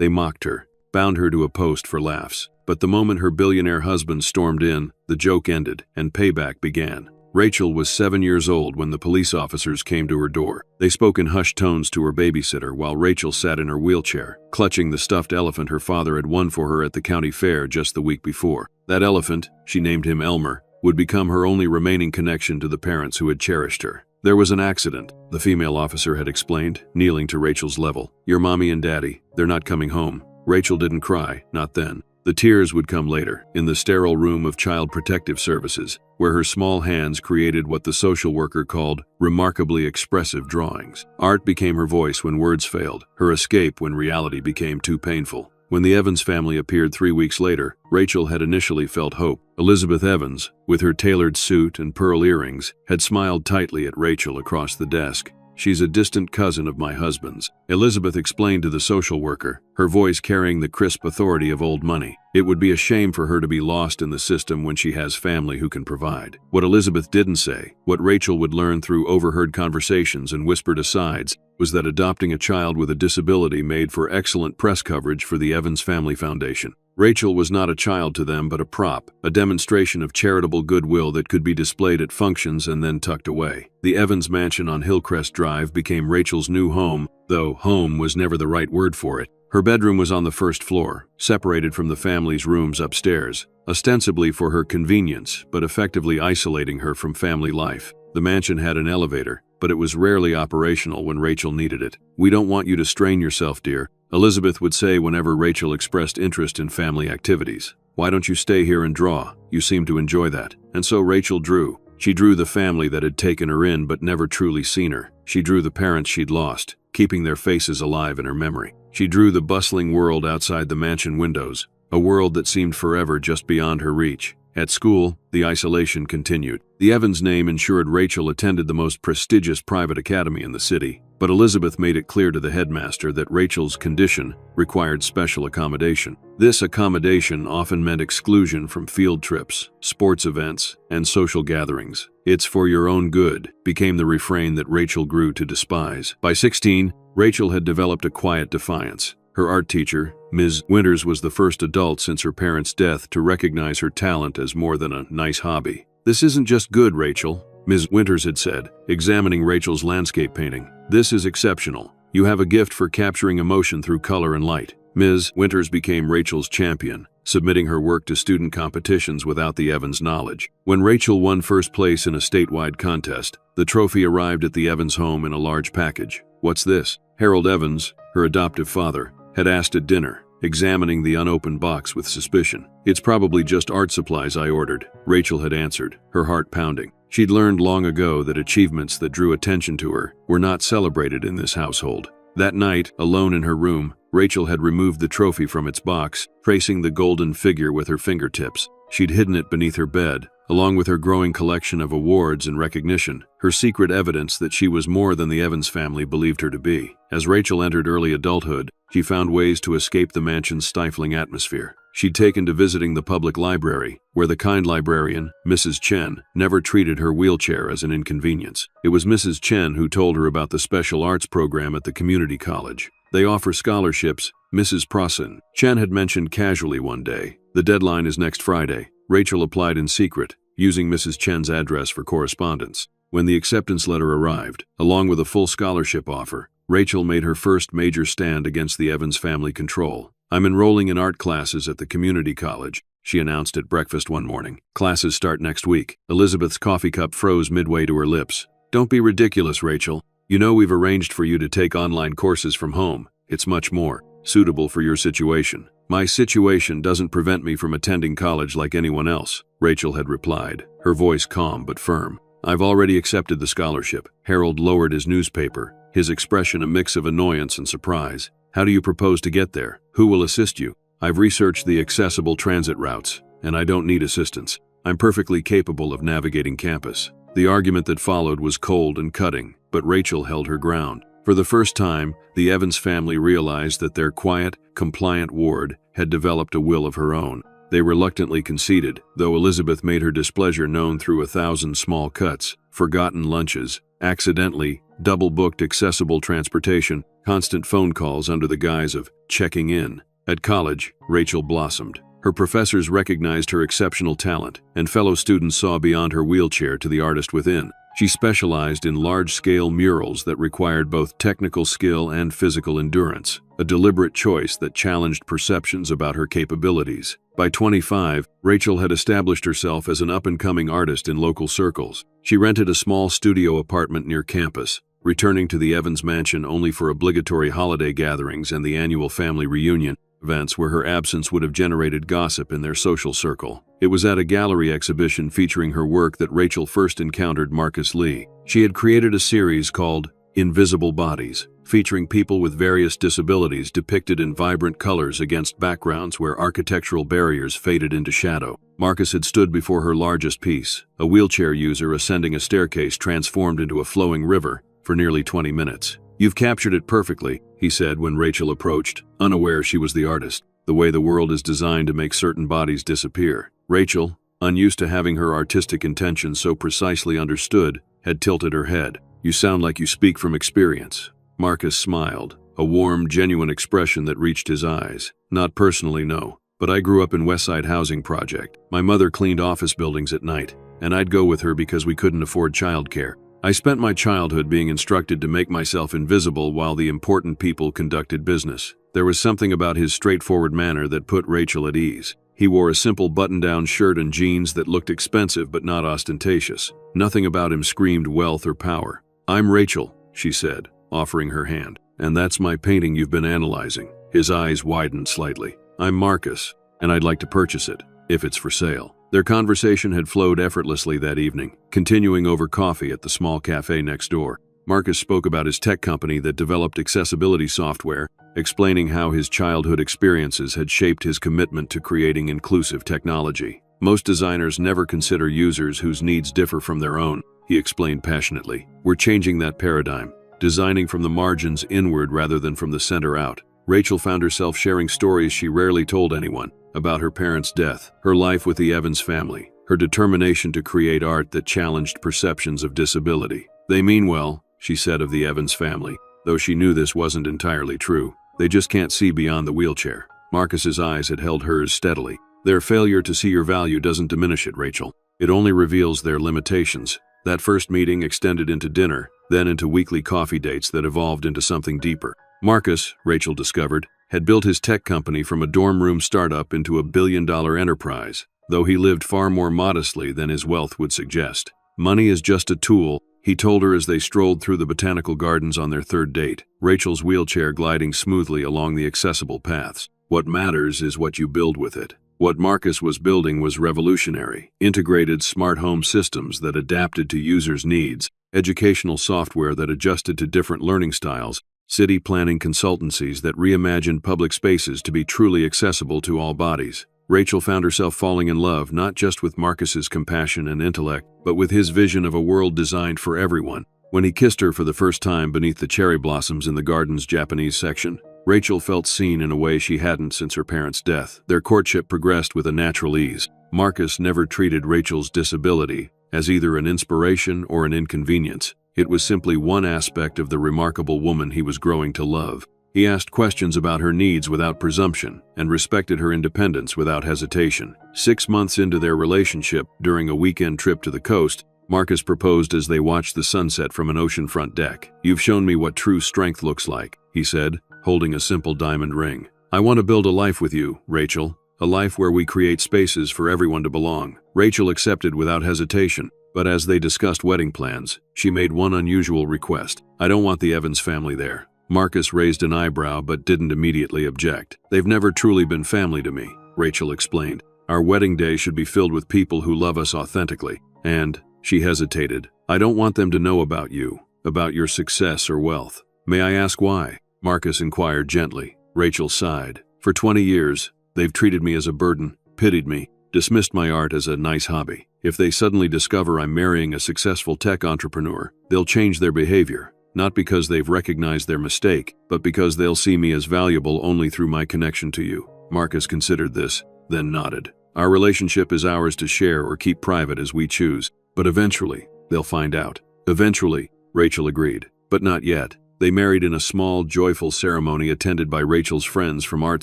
They mocked her, bound her to a post for laughs. But the moment her billionaire husband stormed in, the joke ended, and payback began. Rachel was 7 years old when the police officers came to her door. They spoke in hushed tones to her babysitter while Rachel sat in her wheelchair, clutching the stuffed elephant her father had won for her at the county fair just the week before. That elephant, she named him Elmer, would become her only remaining connection to the parents who had cherished her. There was an accident, the female officer had explained, kneeling to Rachel's level. Your mommy and daddy, they're not coming home. Rachel didn't cry, not then. The tears would come later, in the sterile room of Child Protective Services, where her small hands created what the social worker called remarkably expressive drawings. Art became her voice when words failed, her escape when reality became too painful. When the Evans family appeared 3 weeks later, Rachel had initially felt hope. Elizabeth Evans, with her tailored suit and pearl earrings, had smiled tightly at Rachel across the desk. She's a distant cousin of my husband's, Elizabeth explained to the social worker, her voice carrying the crisp authority of old money. It would be a shame for her to be lost in the system when she has family who can provide. What Elizabeth didn't say, what Rachel would learn through overheard conversations and whispered asides, was that adopting a child with a disability made for excellent press coverage for the Evans Family Foundation. Rachel was not a child to them but a prop, a demonstration of charitable goodwill that could be displayed at functions and then tucked away. The Evans mansion on Hillcrest Drive became Rachel's new home, though home was never the right word for it. Her bedroom was on the first floor, separated from the family's rooms upstairs, ostensibly for her convenience, but effectively isolating her from family life. The mansion had an elevator, but it was rarely operational when Rachel needed it. We don't want you to strain yourself, dear, Elizabeth would say whenever Rachel expressed interest in family activities. Why don't you stay here and draw? You seem to enjoy that. And so Rachel drew. She drew the family that had taken her in but never truly seen her. She drew the parents she'd lost, keeping their faces alive in her memory. She drew the bustling world outside the mansion windows, a world that seemed forever just beyond her reach. At school, the isolation continued. The Evans name ensured Rachel attended the most prestigious private academy in the city, but Elizabeth made it clear to the headmaster that Rachel's condition required special accommodation. This accommodation often meant exclusion from field trips, sports events, and social gatherings. "It's for your own good," became the refrain that Rachel grew to despise. By 16, Rachel had developed a quiet defiance. Her art teacher, Ms. Winters, was the first adult since her parents' death to recognize her talent as more than a nice hobby. "This isn't just good, Rachel," Ms. Winters had said, examining Rachel's landscape painting. "This is exceptional. You have a gift for capturing emotion through color and light." Ms. Winters became Rachel's champion, submitting her work to student competitions without the Evans' knowledge. When Rachel won first place in a statewide contest, the trophy arrived at the Evans home in a large package. "What's this?" Harold Evans, her adoptive father, had asked at dinner, examining the unopened box with suspicion. "It's probably just art supplies I ordered," Rachel had answered, her heart pounding. She'd learned long ago that achievements that drew attention to her were not celebrated in this household. That night, alone in her room, Rachel had removed the trophy from its box, tracing the golden figure with her fingertips. She'd hidden it beneath her bed, along with her growing collection of awards and recognition, her secret evidence that she was more than the Evans family believed her to be. As Rachel entered early adulthood, she found ways to escape the mansion's stifling atmosphere. She'd taken to visiting the public library, where the kind librarian, Mrs. Chen, never treated her wheelchair as an inconvenience. It was Mrs. Chen who told her about the special arts program at the community college. "They offer scholarships," Mrs. Prossen Chen had mentioned casually one day. "The deadline is next Friday." Rachel applied in secret, using Mrs. Chen's address for correspondence. When the acceptance letter arrived, along with a full scholarship offer, Rachel made her first major stand against the Evans family control. "I'm enrolling in art classes at the community college," she announced at breakfast one morning. "Classes start next week." Elizabeth's coffee cup froze midway to her lips. "Don't be ridiculous, Rachel. You know we've arranged for you to take online courses from home. It's much more suitable for your situation." "My situation doesn't prevent me from attending college like anyone else," Rachel had replied, her voice calm but firm. "I've already accepted the scholarship." Harold lowered his newspaper, his expression a mix of annoyance and surprise. "How do you propose to get there? Who will assist you?" "I've researched the accessible transit routes, and I don't need assistance. I'm perfectly capable of navigating campus." The argument that followed was cold and cutting, but Rachel held her ground. For the first time, the Evans family realized that their quiet, compliant ward had developed a will of her own. They reluctantly conceded, though Elizabeth made her displeasure known through 1,000 small cuts, forgotten lunches, accidentally double-booked accessible transportation, constant phone calls under the guise of checking in. At college, Rachel blossomed. Her professors recognized her exceptional talent, and fellow students saw beyond her wheelchair to the artist within. She specialized in large-scale murals that required both technical skill and physical endurance, a deliberate choice that challenged perceptions about her capabilities. By 25, Rachel had established herself as an up-and-coming artist in local circles. She rented a small studio apartment near campus, returning to the Evans mansion only for obligatory holiday gatherings and the annual family reunion, events where her absence would have generated gossip in their social circle. It was at a gallery exhibition featuring her work that Rachel first encountered Marcus Lee. She had created a series called Invisible Bodies, featuring people with various disabilities depicted in vibrant colors against backgrounds where architectural barriers faded into shadow. Marcus had stood before her largest piece, a wheelchair user ascending a staircase transformed into a flowing river, for nearly 20 minutes. "You've captured it perfectly," he said when Rachel approached, unaware she was the artist. "The way the world is designed to make certain bodies disappear." Rachel, unused to having her artistic intentions so precisely understood, had tilted her head. "You sound like you speak from experience." Marcus smiled, a warm, genuine expression that reached his eyes. "Not personally, no. But I grew up in Westside Housing Project. My mother cleaned office buildings at night, and I'd go with her because we couldn't afford childcare. I spent my childhood being instructed to make myself invisible while the important people conducted business." There was something about his straightforward manner that put Rachel at ease. He wore a simple button-down shirt and jeans that looked expensive but not ostentatious. Nothing about him screamed wealth or power. "I'm Rachel," she said, offering her hand. "And that's my painting you've been analyzing." His eyes widened slightly. "I'm Marcus, and I'd like to purchase it, if it's for sale." Their conversation had flowed effortlessly that evening, continuing over coffee at the small cafe next door. Marcus spoke about his tech company that developed accessibility software, explaining how his childhood experiences had shaped his commitment to creating inclusive technology. "Most designers never consider users whose needs differ from their own," he explained passionately. "We're changing that paradigm, designing from the margins inward rather than from the center out." Rachel found herself sharing stories she rarely told anyone, about her parents' death, her life with the Evans family, her determination to create art that challenged perceptions of disability. "They mean well," she said of the Evans family, though she knew this wasn't entirely true. "They just can't see beyond the wheelchair." Marcus's eyes had held hers steadily. "Their failure to see your value doesn't diminish it, Rachel. It only reveals their limitations." That first meeting extended into dinner, then into weekly coffee dates that evolved into something deeper. Marcus, Rachel discovered, had built his tech company from a dorm room startup into a billion-dollar enterprise, though he lived far more modestly than his wealth would suggest. "Money is just a tool," he told her as they strolled through the botanical gardens on their third date, Rachel's wheelchair gliding smoothly along the accessible paths. "What matters is what you build with it." What Marcus was building was revolutionary: integrated smart home systems that adapted to users' needs, educational software that adjusted to different learning styles, city planning consultancies that reimagined public spaces to be truly accessible to all bodies. Rachel found herself falling in love not just with Marcus's compassion and intellect, but with his vision of a world designed for everyone. When he kissed her for the first time beneath the cherry blossoms in the garden's Japanese section, Rachel felt seen in a way she hadn't since her parents' death. Their courtship progressed with a natural ease. Marcus never treated Rachel's disability as either an inspiration or an inconvenience. It was simply one aspect of the remarkable woman he was growing to love. He asked questions about her needs without presumption and respected her independence without hesitation. 6 months into their relationship, during a weekend trip to the coast, Marcus proposed as they watched the sunset from an oceanfront deck. "You've shown me what true strength looks like," he said, holding a simple diamond ring. "I want to build a life with you, Rachel, a life where we create spaces for everyone to belong." Rachel accepted without hesitation. But as they discussed wedding plans, she made one unusual request. "I don't want the Evans family there." Marcus raised an eyebrow but didn't immediately object. "They've never truly been family to me," Rachel explained. "Our wedding day should be filled with people who love us authentically. And," she hesitated, "I don't want them to know about you, about your success or wealth." "May I ask why?" Marcus inquired gently. Rachel sighed. "For 20 years, they've treated me as a burden, pitied me, dismissed my art as a nice hobby. If they suddenly discover I'm marrying a successful tech entrepreneur, they'll change their behavior, not because they've recognized their mistake, but because they'll see me as valuable only through my connection to you." Marcus considered this, then nodded. "Our relationship is ours to share or keep private as we choose, but eventually, they'll find out." "Eventually," Rachel agreed, "but not yet. They married in a small, joyful ceremony attended by Rachel's friends from art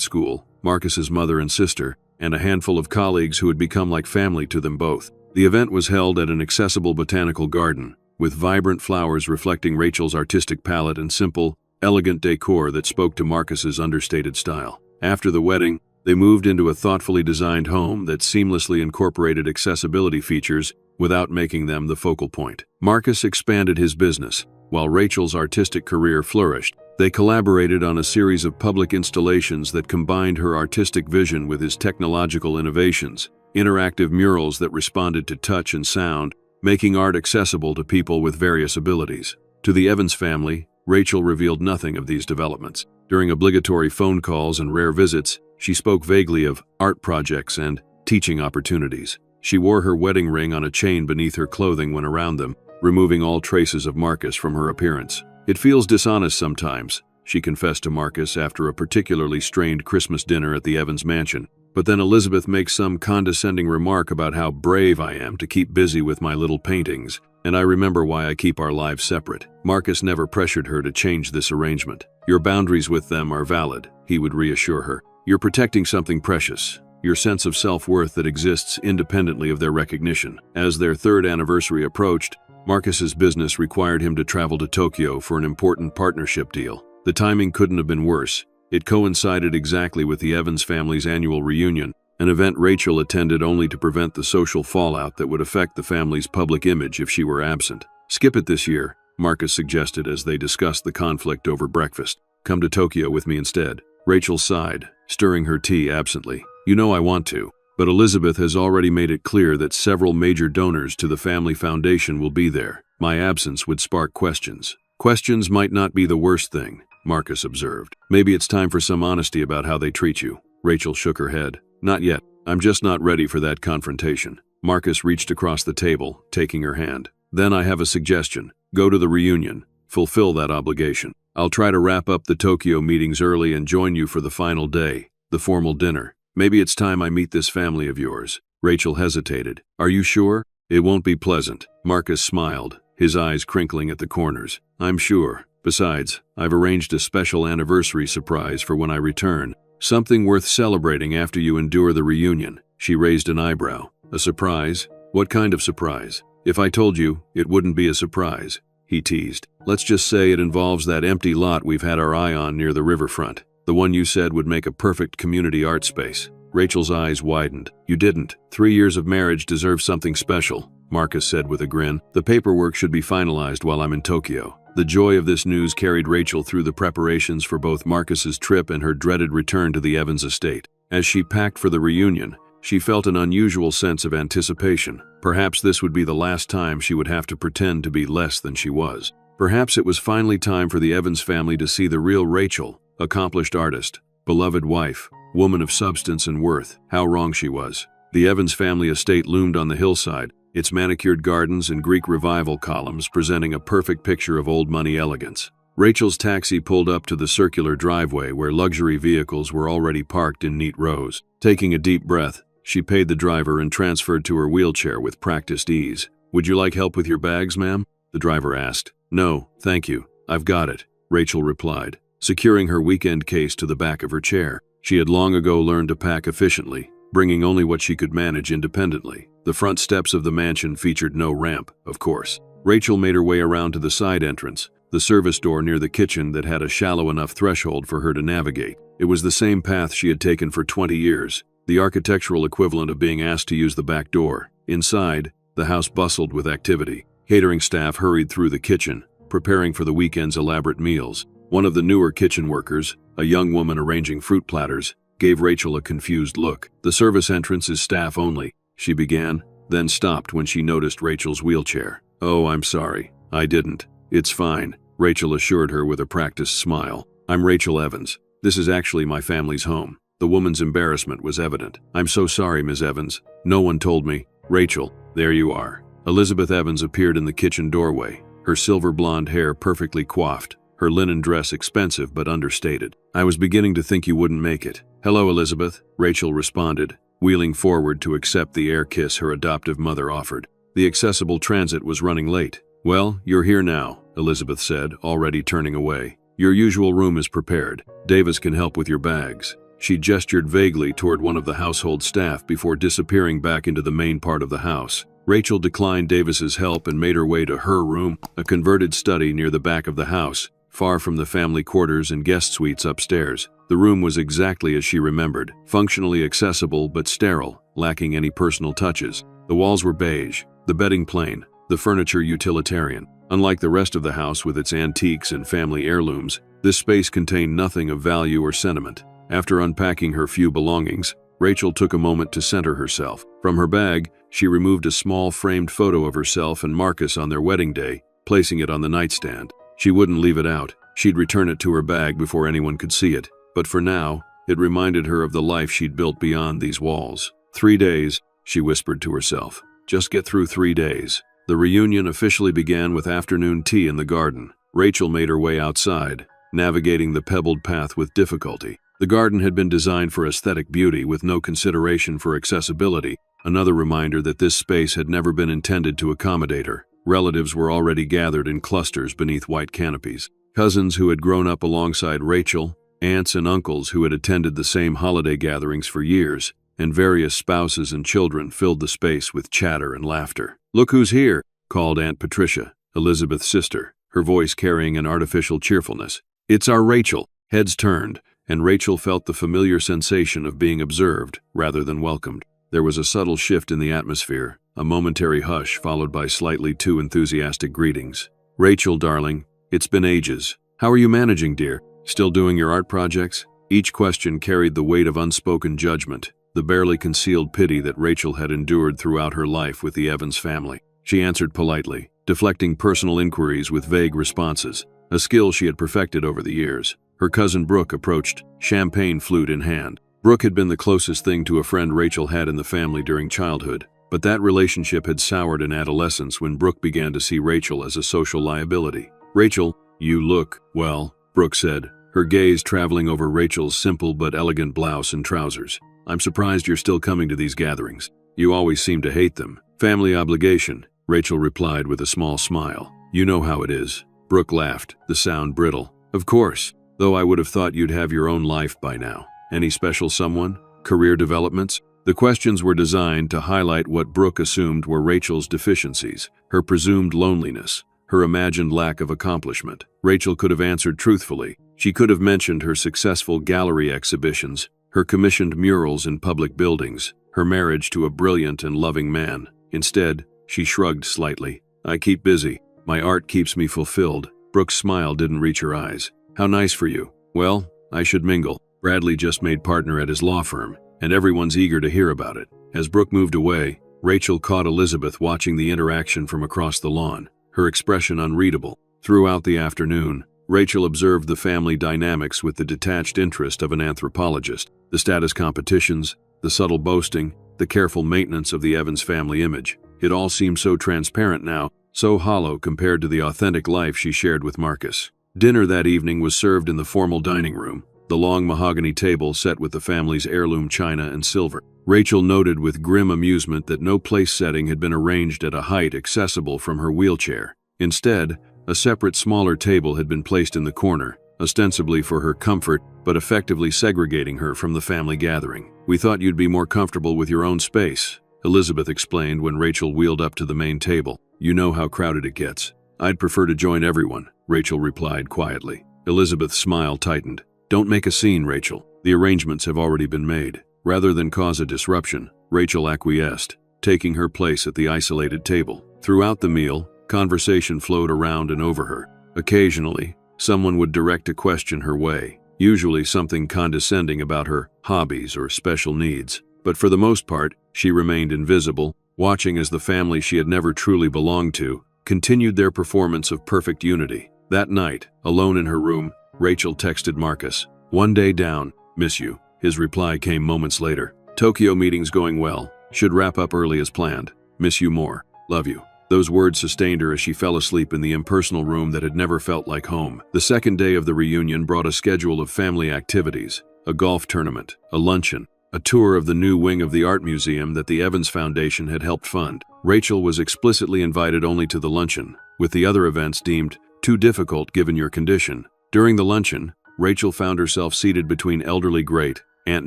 school, Marcus's mother and sister, and a handful of colleagues who had become like family to them both. The event was held at an accessible botanical garden, with vibrant flowers reflecting Rachel's artistic palette and simple, elegant decor that spoke to Marcus's understated style. After the wedding, they moved into a thoughtfully designed home that seamlessly incorporated accessibility features without making them the focal point. Marcus expanded his business, while Rachel's artistic career flourished. They collaborated on a series of public installations that combined her artistic vision with his technological innovations, interactive murals that responded to touch and sound, making art accessible to people with various abilities. To the Evans family, Rachel revealed nothing of these developments. During obligatory phone calls and rare visits, she spoke vaguely of art projects and teaching opportunities. She wore her wedding ring on a chain beneath her clothing when around them, removing all traces of Marcus from her appearance. "It feels dishonest sometimes," she confessed to Marcus after a particularly strained Christmas dinner at the Evans mansion. "But then Elizabeth makes some condescending remark about how brave I am to keep busy with my little paintings, and I remember why I keep our lives separate." Marcus never pressured her to change this arrangement. "Your boundaries with them are valid," he would reassure her. "You're protecting something precious, your sense of self-worth that exists independently of their recognition." As their third anniversary approached, Marcus's business required him to travel to Tokyo for an important partnership deal. The timing couldn't have been worse. It coincided exactly with the Evans family's annual reunion, an event Rachel attended only to prevent the social fallout that would affect the family's public image if she were absent. "Skip it this year," Marcus suggested as they discussed the conflict over breakfast. "Come to Tokyo with me instead." Rachel sighed, stirring her tea absently. "You know I want to, but Elizabeth has already made it clear that several major donors to the family foundation will be there. My absence would spark questions." "Questions might not be the worst thing," Marcus observed. "Maybe it's time for some honesty about how they treat you." Rachel shook her head. "Not yet. I'm just not ready for that confrontation." Marcus reached across the table, taking her hand. "Then I have a suggestion. Go to the reunion. Fulfill that obligation. I'll try to wrap up the Tokyo meetings early and join you for the final day, the formal dinner. Maybe it's time I meet this family of yours." Rachel hesitated. "Are you sure? It won't be pleasant." Marcus smiled, his eyes crinkling at the corners. "I'm sure. Besides, I've arranged a special anniversary surprise for when I return. Something worth celebrating after you endure the reunion." She raised an eyebrow. "A surprise? What kind of surprise? If I told you, it wouldn't be a surprise," he teased. "Let's just say it involves that empty lot we've had our eye on near the riverfront. The one you said would make a perfect community art space." Rachel's eyes widened. "You didn't. 3 years of marriage deserve something special," Marcus said with a grin. "The paperwork should be finalized while I'm in Tokyo." The joy of this news carried Rachel through the preparations for both Marcus's trip and her dreaded return to the Evans estate. As she packed for the reunion, she felt an unusual sense of anticipation. Perhaps this would be the last time she would have to pretend to be less than she was. Perhaps it was finally time for the Evans family to see the real Rachel, accomplished artist, beloved wife, woman of substance and worth. How wrong she was. The Evans family estate loomed on the hillside, its manicured gardens and Greek revival columns presenting a perfect picture of old-money elegance. Rachel's taxi pulled up to the circular driveway where luxury vehicles were already parked in neat rows. Taking a deep breath, she paid the driver and transferred to her wheelchair with practiced ease. "Would you like help with your bags, ma'am?" the driver asked. "No, thank you. I've got it," Rachel replied, securing her weekend case to the back of her chair. She had long ago learned to pack efficiently, bringing only what she could manage independently. The front steps of the mansion featured no ramp, of course. Rachel made her way around to the side entrance, the service door near the kitchen that had a shallow enough threshold for her to navigate. It was the same path she had taken for 20 years, the architectural equivalent of being asked to use the back door. Inside, the house bustled with activity. Catering staff hurried through the kitchen, preparing for the weekend's elaborate meals. One of the newer kitchen workers, a young woman arranging fruit platters, gave Rachel a confused look. "The service entrance is staff only," she began, then stopped when she noticed Rachel's wheelchair. "Oh, I'm sorry. I didn't." "It's fine," Rachel assured her with a practiced smile. "I'm Rachel Evans. This is actually my family's home." The woman's embarrassment was evident. "I'm so sorry, Ms. Evans. No one told me." "Rachel, there you are." Elizabeth Evans appeared in the kitchen doorway, her silver blonde hair perfectly coiffed, her linen dress expensive but understated. "I was beginning to think you wouldn't make it." "Hello, Elizabeth," Rachel responded, wheeling forward to accept the air kiss her adoptive mother offered. The accessible transit was running late. "Well, you're here now," Elizabeth said, already turning away. Your usual room is prepared. Davis can help with your bags. She gestured vaguely toward one of the household staff before disappearing back into the main part of the house. Rachel declined Davis's help and made her way to her room, a converted study near the back of the house, far from the family quarters and guest suites upstairs. The room was exactly as she remembered, functionally accessible but sterile, lacking any personal touches. The walls were beige, the bedding plain, the furniture utilitarian. Unlike the rest of the house with its antiques and family heirlooms, this space contained nothing of value or sentiment. After unpacking her few belongings, Rachel took a moment to center herself. From her bag, she removed a small framed photo of herself and Marcus on their wedding day, placing it on the nightstand. She wouldn't leave it out. She'd return it to her bag before anyone could see it. But for now, it reminded her of the life she'd built beyond these walls. 3 days, she whispered to herself. Just get through 3 days. The reunion officially began with afternoon tea in the garden. Rachel made her way outside, navigating the pebbled path with difficulty. The garden had been designed for aesthetic beauty with no consideration for accessibility, another reminder that this space had never been intended to accommodate her. Relatives were already gathered in clusters beneath white canopies. Cousins who had grown up alongside Rachel, aunts and uncles who had attended the same holiday gatherings for years, and various spouses and children filled the space with chatter and laughter. "Look who's here," called Aunt Patricia, Elizabeth's sister, her voice carrying an artificial cheerfulness. "It's our Rachel." Heads turned, and Rachel felt the familiar sensation of being observed rather than welcomed. There was a subtle shift in the atmosphere, a momentary hush followed by slightly too enthusiastic greetings. "Rachel, darling, it's been ages. How are you managing, dear? Still doing your art projects?" Each question carried the weight of unspoken judgment, the barely concealed pity that Rachel had endured throughout her life with the Evans family. She answered politely, deflecting personal inquiries with vague responses, a skill she had perfected over the years. Her cousin Brooke approached, champagne flute in hand. Brooke had been the closest thing to a friend Rachel had in the family during childhood, but that relationship had soured in adolescence when Brooke began to see Rachel as a social liability. "Rachel, you look well," Brooke said, her gaze traveling over Rachel's simple but elegant blouse and trousers. "I'm surprised you're still coming to these gatherings. You always seem to hate them." "Family obligation," Rachel replied with a small smile. "You know how it is." Brooke laughed, the sound brittle. "Of course, though I would have thought you'd have your own life by now. Any special someone? Career developments?" The questions were designed to highlight what Brooke assumed were Rachel's deficiencies, her presumed loneliness, her imagined lack of accomplishment. Rachel could have answered truthfully. She could have mentioned her successful gallery exhibitions, her commissioned murals in public buildings, her marriage to a brilliant and loving man. Instead, she shrugged slightly. "I keep busy. My art keeps me fulfilled." Brooke's smile didn't reach her eyes. "How nice for you. Well, I should mingle. Bradley just made partner at his law firm, and everyone's eager to hear about it." As Brooke moved away, Rachel caught Elizabeth watching the interaction from across the lawn, her expression unreadable. Throughout the afternoon, Rachel observed the family dynamics with the detached interest of an anthropologist. The status competitions, the subtle boasting, the careful maintenance of the Evans family image. It all seemed so transparent now, so hollow compared to the authentic life she shared with Marcus. Dinner that evening was served in the formal dining room, the long mahogany table set with the family's heirloom china and silver. Rachel noted with grim amusement that no place setting had been arranged at a height accessible from her wheelchair. Instead, a separate smaller table had been placed in the corner, ostensibly for her comfort, but effectively segregating her from the family gathering. "We thought you'd be more comfortable with your own space," Elizabeth explained when Rachel wheeled up to the main table. "You know how crowded it gets." "I'd prefer to join everyone," Rachel replied quietly. Elizabeth's smile tightened. "Don't make a scene, Rachel. The arrangements have already been made." Rather than cause a disruption, Rachel acquiesced, taking her place at the isolated table. Throughout the meal, conversation flowed around and over her. Occasionally, someone would direct a question her way, usually something condescending about her hobbies or special needs. But for the most part, she remained invisible, watching as the family she had never truly belonged to continued their performance of perfect unity. That night, alone in her room, Rachel texted Marcus. "One day down, miss you." His reply came moments later. "Tokyo meeting's going well. Should wrap up early as planned. Miss you more. Love you." Those words sustained her as she fell asleep in the impersonal room that had never felt like home. The second day of the reunion brought a schedule of family activities, a golf tournament, a luncheon, a tour of the new wing of the art museum that the Evans Foundation had helped fund. Rachel was explicitly invited only to the luncheon, with the other events deemed too difficult given your condition. During the luncheon, Rachel found herself seated between elderly great Aunt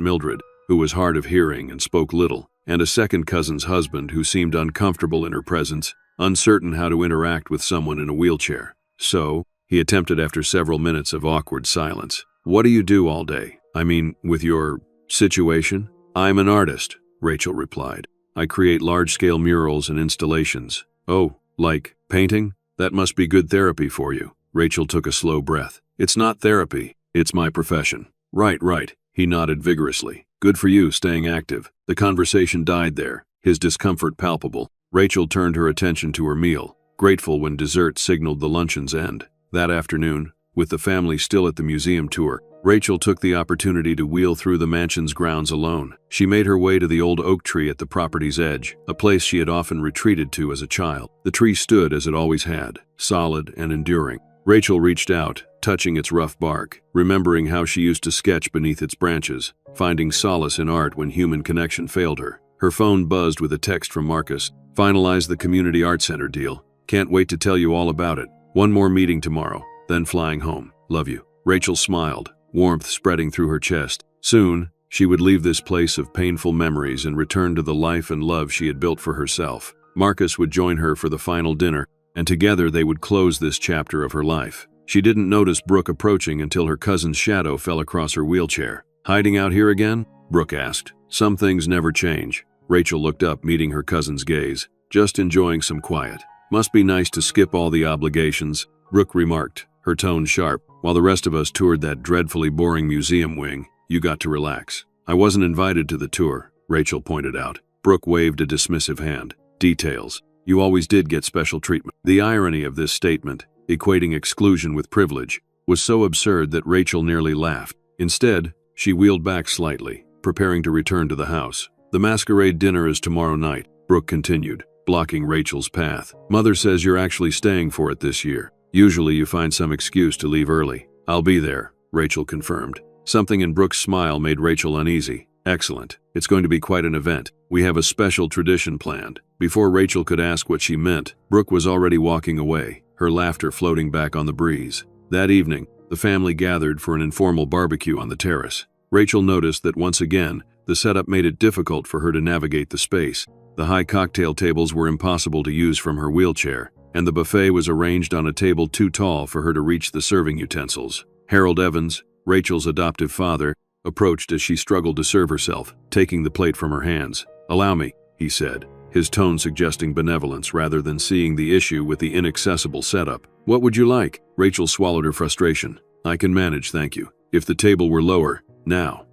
Mildred, who was hard of hearing and spoke little, and a second cousin's husband who seemed uncomfortable in her presence, uncertain how to interact with someone in a wheelchair. So, he attempted after several minutes of awkward silence. "What do you do all day? I mean, with your situation?" "I'm an artist," Rachel replied. "I create large-scale murals and installations." "Oh, like painting? That must be good therapy for you." Rachel took a slow breath. "It's not therapy, it's my profession." Right, he nodded vigorously. "Good for you, staying active." The conversation died there, his discomfort palpable. Rachel turned her attention to her meal, grateful when dessert signaled the luncheon's end. That afternoon, with the family still at the museum tour, Rachel took the opportunity to wheel through the mansion's grounds alone. She made her way to the old oak tree at the property's edge, a place she had often retreated to as a child. The tree stood as it always had, solid and enduring. Rachel reached out, touching its rough bark, remembering how she used to sketch beneath its branches, finding solace in art when human connection failed her. Her phone buzzed with a text from Marcus. "Finalized the Community Art Center deal. Can't wait to tell you all about it. One more meeting tomorrow, then flying home. Love you." Rachel smiled, warmth spreading through her chest. Soon, she would leave this place of painful memories and return to the life and love she had built for herself. Marcus would join her for the final dinner, and together they would close this chapter of her life. She didn't notice Brooke approaching until her cousin's shadow fell across her wheelchair. "Hiding out here again?" Brooke asked. "Some things never change." Rachel looked up, meeting her cousin's gaze. "Just enjoying some quiet. Must be nice to skip all the obligations," Brooke remarked, her tone sharp. "While the rest of us toured that dreadfully boring museum wing, you got to relax." "I wasn't invited to the tour," Rachel pointed out. Brooke waved a dismissive hand. "Details. You always did get special treatment." The irony of this statement, equating exclusion with privilege, was so absurd that Rachel nearly laughed. Instead, she wheeled back slightly, preparing to return to the house. "The masquerade dinner is tomorrow night," Brooke continued, blocking Rachel's path. "Mother says you're actually staying for it this year. Usually you find some excuse to leave early." "I'll be there," Rachel confirmed. Something in Brooke's smile made Rachel uneasy. "Excellent. It's going to be quite an event. We have a special tradition planned." Before Rachel could ask what she meant, Brooke was already walking away, her laughter floating back on the breeze. That evening, the family gathered for an informal barbecue on the terrace. Rachel noticed that once again, the setup made it difficult for her to navigate the space. The high cocktail tables were impossible to use from her wheelchair, and the buffet was arranged on a table too tall for her to reach the serving utensils. Harold Evans, Rachel's adoptive father, approached as she struggled to serve herself, taking the plate from her hands. "Allow me," he said, his tone suggesting benevolence rather than seeing the issue with the inaccessible setup. "What would you like?" Rachel swallowed her frustration. "I can manage, thank you. If the table were lower." Now,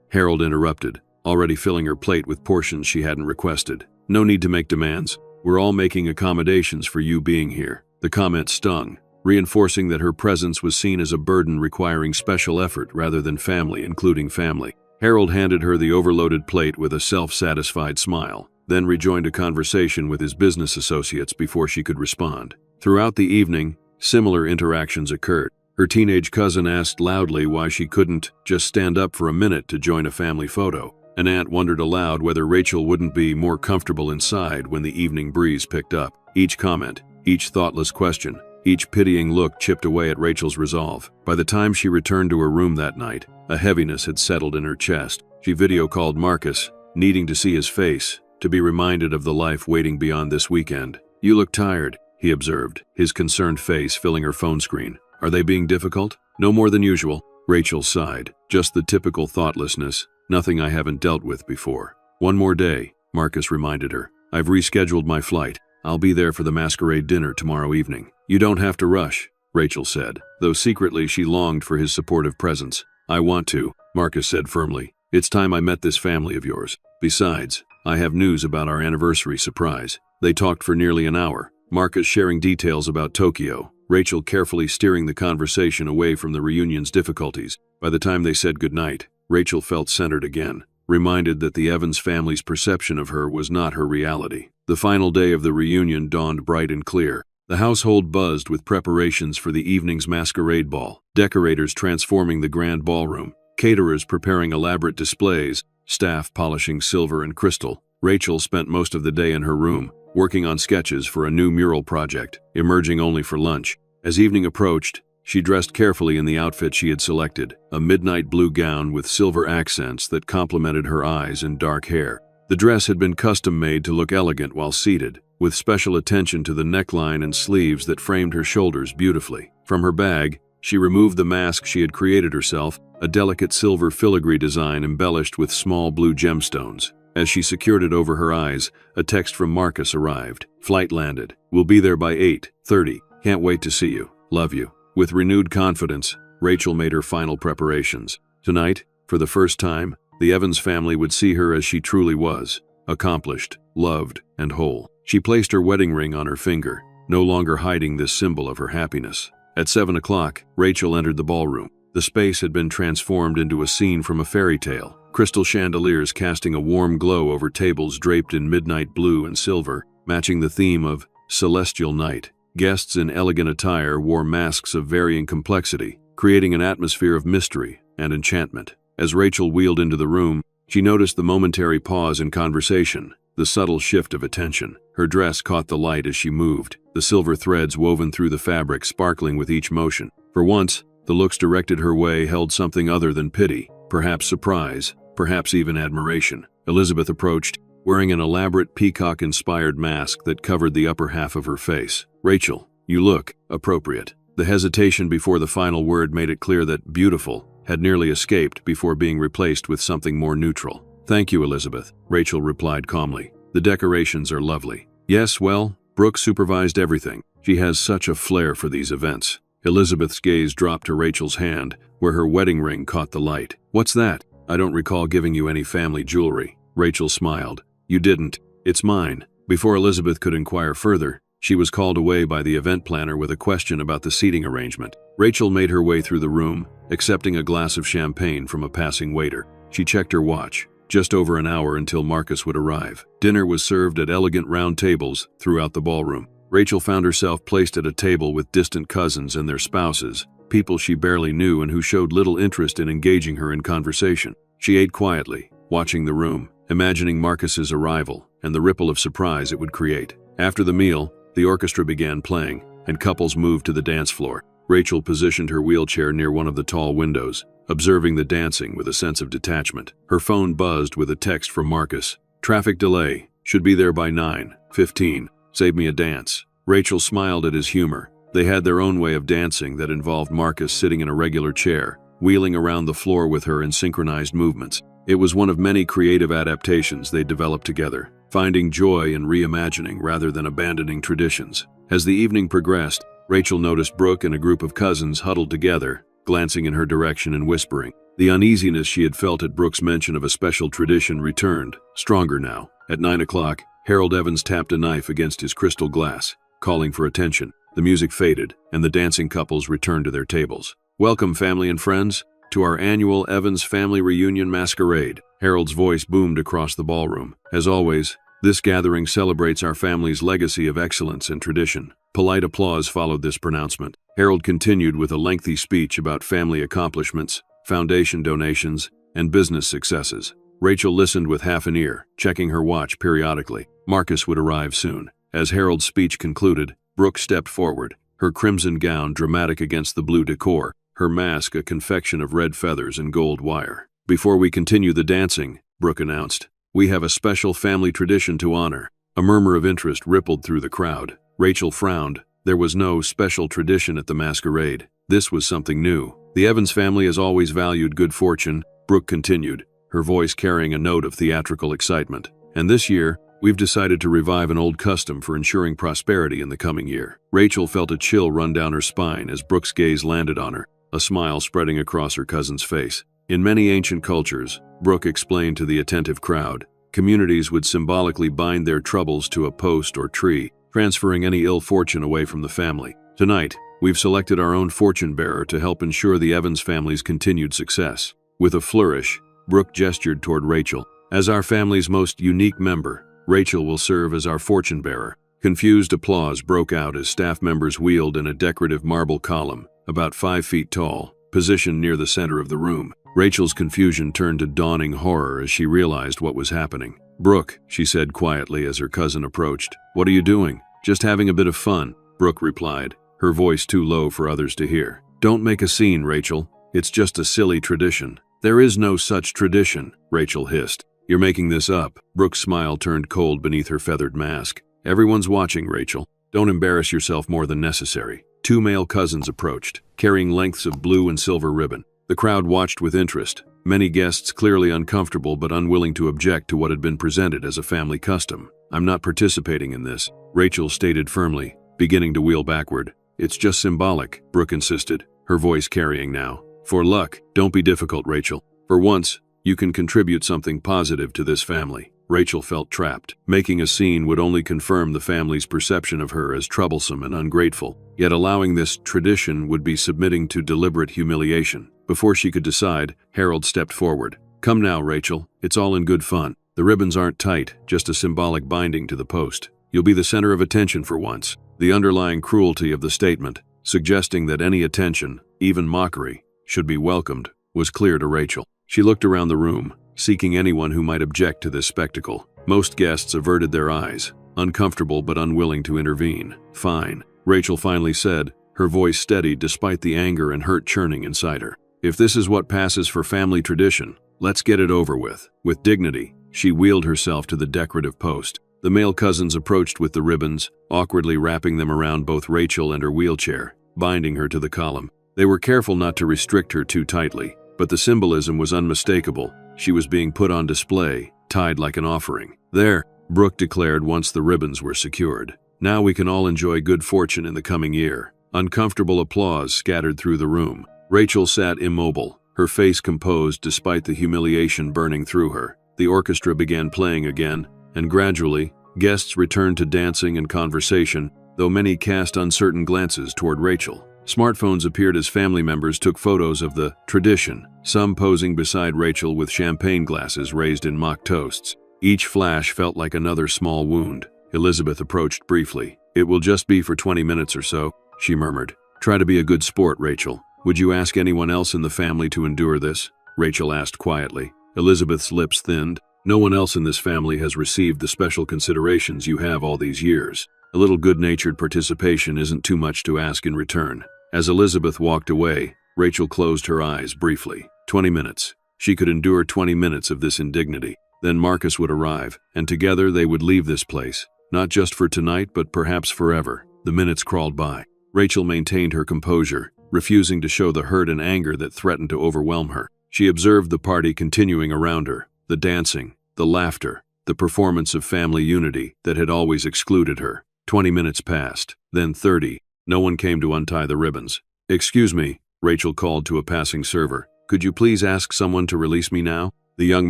Harold interrupted, already filling her plate with portions she hadn't requested. "No need to make demands. We're all making accommodations for you being here." The comment stung, reinforcing that her presence was seen as a burden requiring special effort rather than family including family. Harold handed her the overloaded plate with a self-satisfied smile, then rejoined a conversation with his business associates before she could respond. Throughout the evening, similar interactions occurred. Her teenage cousin asked loudly why she couldn't just stand up for a minute to join a family photo. An aunt wondered aloud whether Rachel wouldn't be more comfortable inside when the evening breeze picked up. Each comment, each thoughtless question, each pitying look chipped away at Rachel's resolve. By the time she returned to her room that night, a heaviness had settled in her chest. She video-called Marcus, needing to see his face, to be reminded of the life waiting beyond this weekend. "You look tired," he observed, his concerned face filling her phone screen. "Are they being difficult?" "No more than usual," Rachel sighed. "Just the typical thoughtlessness, nothing I haven't dealt with before." "One more day," Marcus reminded her. "I've rescheduled my flight. I'll be there for the masquerade dinner tomorrow evening." "You don't have to rush," Rachel said, though secretly she longed for his supportive presence. "I want to," Marcus said firmly. "It's time I met this family of yours. Besides, I have news about our anniversary surprise." They talked for nearly an hour, Marcus sharing details about Tokyo, Rachel carefully steering the conversation away from the reunion's difficulties. By the time they said goodnight, Rachel felt centered again, reminded that the Evans family's perception of her was not her reality. The final day of the reunion dawned bright and clear. The household buzzed with preparations for the evening's masquerade ball, decorators transforming the grand ballroom, caterers preparing elaborate displays, staff polishing silver and crystal. Rachel spent most of the day in her room, working on sketches for a new mural project, emerging only for lunch. As evening approached, she dressed carefully in the outfit she had selected, a midnight blue gown with silver accents that complemented her eyes and dark hair. The dress had been custom-made to look elegant while seated, with special attention to the neckline and sleeves that framed her shoulders beautifully. From her bag, she removed the mask she had created herself, a delicate silver filigree design embellished with small blue gemstones. As she secured it over her eyes, a text from Marcus arrived. Flight landed. We'll be there by 8:30. Can't wait to see you. Love you. With renewed confidence, Rachel made her final preparations. Tonight, for the first time, the Evans family would see her as she truly was, accomplished, loved, and whole. She placed her wedding ring on her finger, no longer hiding this symbol of her happiness. At 7 o'clock, Rachel entered the ballroom. The space had been transformed into a scene from a fairy tale. Crystal chandeliers casting a warm glow over tables draped in midnight blue and silver, matching the theme of celestial night. Guests in elegant attire wore masks of varying complexity, creating an atmosphere of mystery and enchantment. As Rachel wheeled into the room, she noticed the momentary pause in conversation, the subtle shift of attention. Her dress caught the light as she moved, the silver threads woven through the fabric sparkling with each motion. For once, the looks directed her way held something other than pity, perhaps surprise, perhaps even admiration. Elizabeth approached, wearing an elaborate peacock-inspired mask that covered the upper half of her face. Rachel, you look appropriate. The hesitation before the final word made it clear that beautiful had nearly escaped before being replaced with something more neutral. Thank you, Elizabeth, Rachel replied calmly. The decorations are lovely. Yes, well, Brooke supervised everything. She has such a flair for these events. Elizabeth's gaze dropped to Rachel's hand, where her wedding ring caught the light. What's that? I don't recall giving you any family jewelry. Rachel smiled. You didn't. It's mine. Before Elizabeth could inquire further, she was called away by the event planner with a question about the seating arrangement. Rachel made her way through the room, accepting a glass of champagne from a passing waiter. She checked her watch. Just over an hour until Marcus would arrive. Dinner was served at elegant round tables throughout the ballroom. Rachel found herself placed at a table with distant cousins and their spouses, people she barely knew and who showed little interest in engaging her in conversation. She ate quietly, watching the room, imagining Marcus's arrival and the ripple of surprise it would create. After the meal, the orchestra began playing, and couples moved to the dance floor. Rachel positioned her wheelchair near one of the tall windows, observing the dancing with a sense of detachment. Her phone buzzed with a text from Marcus. Traffic delay. Should be there by 9:15. Save me a dance. Rachel smiled at his humor. They had their own way of dancing that involved Marcus sitting in a regular chair, wheeling around the floor with her in synchronized movements. It was one of many creative adaptations they developed together, finding joy in reimagining rather than abandoning traditions. As the evening progressed, Rachel noticed Brooke and a group of cousins huddled together, glancing in her direction and whispering. The uneasiness she had felt at Brooke's mention of a special tradition returned, stronger now. At 9 o'clock, Harold Evans tapped a knife against his crystal glass, calling for attention. The music faded, and the dancing couples returned to their tables. Welcome, family and friends, to our annual Evans Family Reunion Masquerade. Harold's voice boomed across the ballroom. As always, this gathering celebrates our family's legacy of excellence and tradition. Polite applause followed this pronouncement. Harold continued with a lengthy speech about family accomplishments, foundation donations, and business successes. Rachel listened with half an ear, checking her watch periodically. Marcus would arrive soon. As Harold's speech concluded, Brooke stepped forward, her crimson gown dramatic against the blue decor, her mask a confection of red feathers and gold wire. Before we continue the dancing, Brooke announced, we have a special family tradition to honor. A murmur of interest rippled through the crowd. Rachel frowned. There was no special tradition at the masquerade. This was something new. The Evans family has always valued good fortune, Brooke continued, her voice carrying a note of theatrical excitement. And this year, we've decided to revive an old custom for ensuring prosperity in the coming year. Rachel felt a chill run down her spine as Brooke's gaze landed on her, a smile spreading across her cousin's face. In many ancient cultures, Brooke explained to the attentive crowd, communities would symbolically bind their troubles to a post or tree, transferring any ill fortune away from the family. Tonight, we've selected our own fortune bearer to help ensure the Evans family's continued success. With a flourish, Brooke gestured toward Rachel. As our family's most unique member, Rachel will serve as our fortune bearer. Confused applause broke out as staff members wheeled in a decorative marble column, about 5 feet tall, positioned near the center of the room. Rachel's confusion turned to dawning horror as she realized what was happening. Brooke, she said quietly as her cousin approached. What are you doing? Just having a bit of fun, Brooke replied, her voice too low for others to hear. "Don't make a scene, Rachel. It's just a silly tradition." "There is no such tradition," Rachel hissed. "You're making this up." Brooke's smile turned cold beneath her feathered mask. "Everyone's watching, Rachel. Don't embarrass yourself more than necessary." Two male cousins approached, carrying lengths of blue and silver ribbon. The crowd watched with interest, many guests clearly uncomfortable but unwilling to object to what had been presented as a family custom. "I'm not participating in this," Rachel stated firmly, beginning to wheel backward. "It's just symbolic," Brooke insisted, her voice carrying now. "For luck, don't be difficult, Rachel. For once, you can contribute something positive to this family." Rachel felt trapped. Making a scene would only confirm the family's perception of her as troublesome and ungrateful. Yet allowing this tradition would be submitting to deliberate humiliation. Before she could decide, Harold stepped forward. "Come now, Rachel. It's all in good fun. The ribbons aren't tight, just a symbolic binding to the post. You'll be the center of attention for once." The underlying cruelty of the statement, suggesting that any attention, even mockery, should be welcomed, was clear to Rachel. She looked around the room, seeking anyone who might object to this spectacle. Most guests averted their eyes, uncomfortable but unwilling to intervene. "Fine," Rachel finally said, her voice steady despite the anger and hurt churning inside her. "If this is what passes for family tradition, let's get it over with." With dignity, she wheeled herself to the decorative post. The male cousins approached with the ribbons, awkwardly wrapping them around both Rachel and her wheelchair, binding her to the column. They were careful not to restrict her too tightly, but the symbolism was unmistakable. She was being put on display, tied like an offering. "There," Brooke declared once the ribbons were secured. "Now we can all enjoy good fortune in the coming year." Uncomfortable applause scattered through the room. Rachel sat immobile, her face composed despite the humiliation burning through her. The orchestra began playing again, and gradually, guests returned to dancing and conversation, though many cast uncertain glances toward Rachel. Smartphones appeared as family members took photos of the tradition, some posing beside Rachel with champagne glasses raised in mock toasts. Each flash felt like another small wound. Elizabeth approached briefly. "It will just be for 20 minutes or so," she murmured. "Try to be a good sport, Rachel." "Would you ask anyone else in the family to endure this?" Rachel asked quietly. Elizabeth's lips thinned. "No one else in this family has received the special considerations you have all these years. A little good-natured participation isn't too much to ask in return." As Elizabeth walked away, Rachel closed her eyes briefly. 20 minutes. She could endure 20 minutes of this indignity. Then Marcus would arrive, and together they would leave this place, not just for tonight but perhaps forever. The minutes crawled by. Rachel maintained her composure, refusing to show the hurt and anger that threatened to overwhelm her. She observed the party continuing around her, the dancing, the laughter, the performance of family unity that had always excluded her. 20 minutes passed, then 30. No one came to untie the ribbons. "Excuse me," Rachel called to a passing server. "Could you please ask someone to release me now?" The young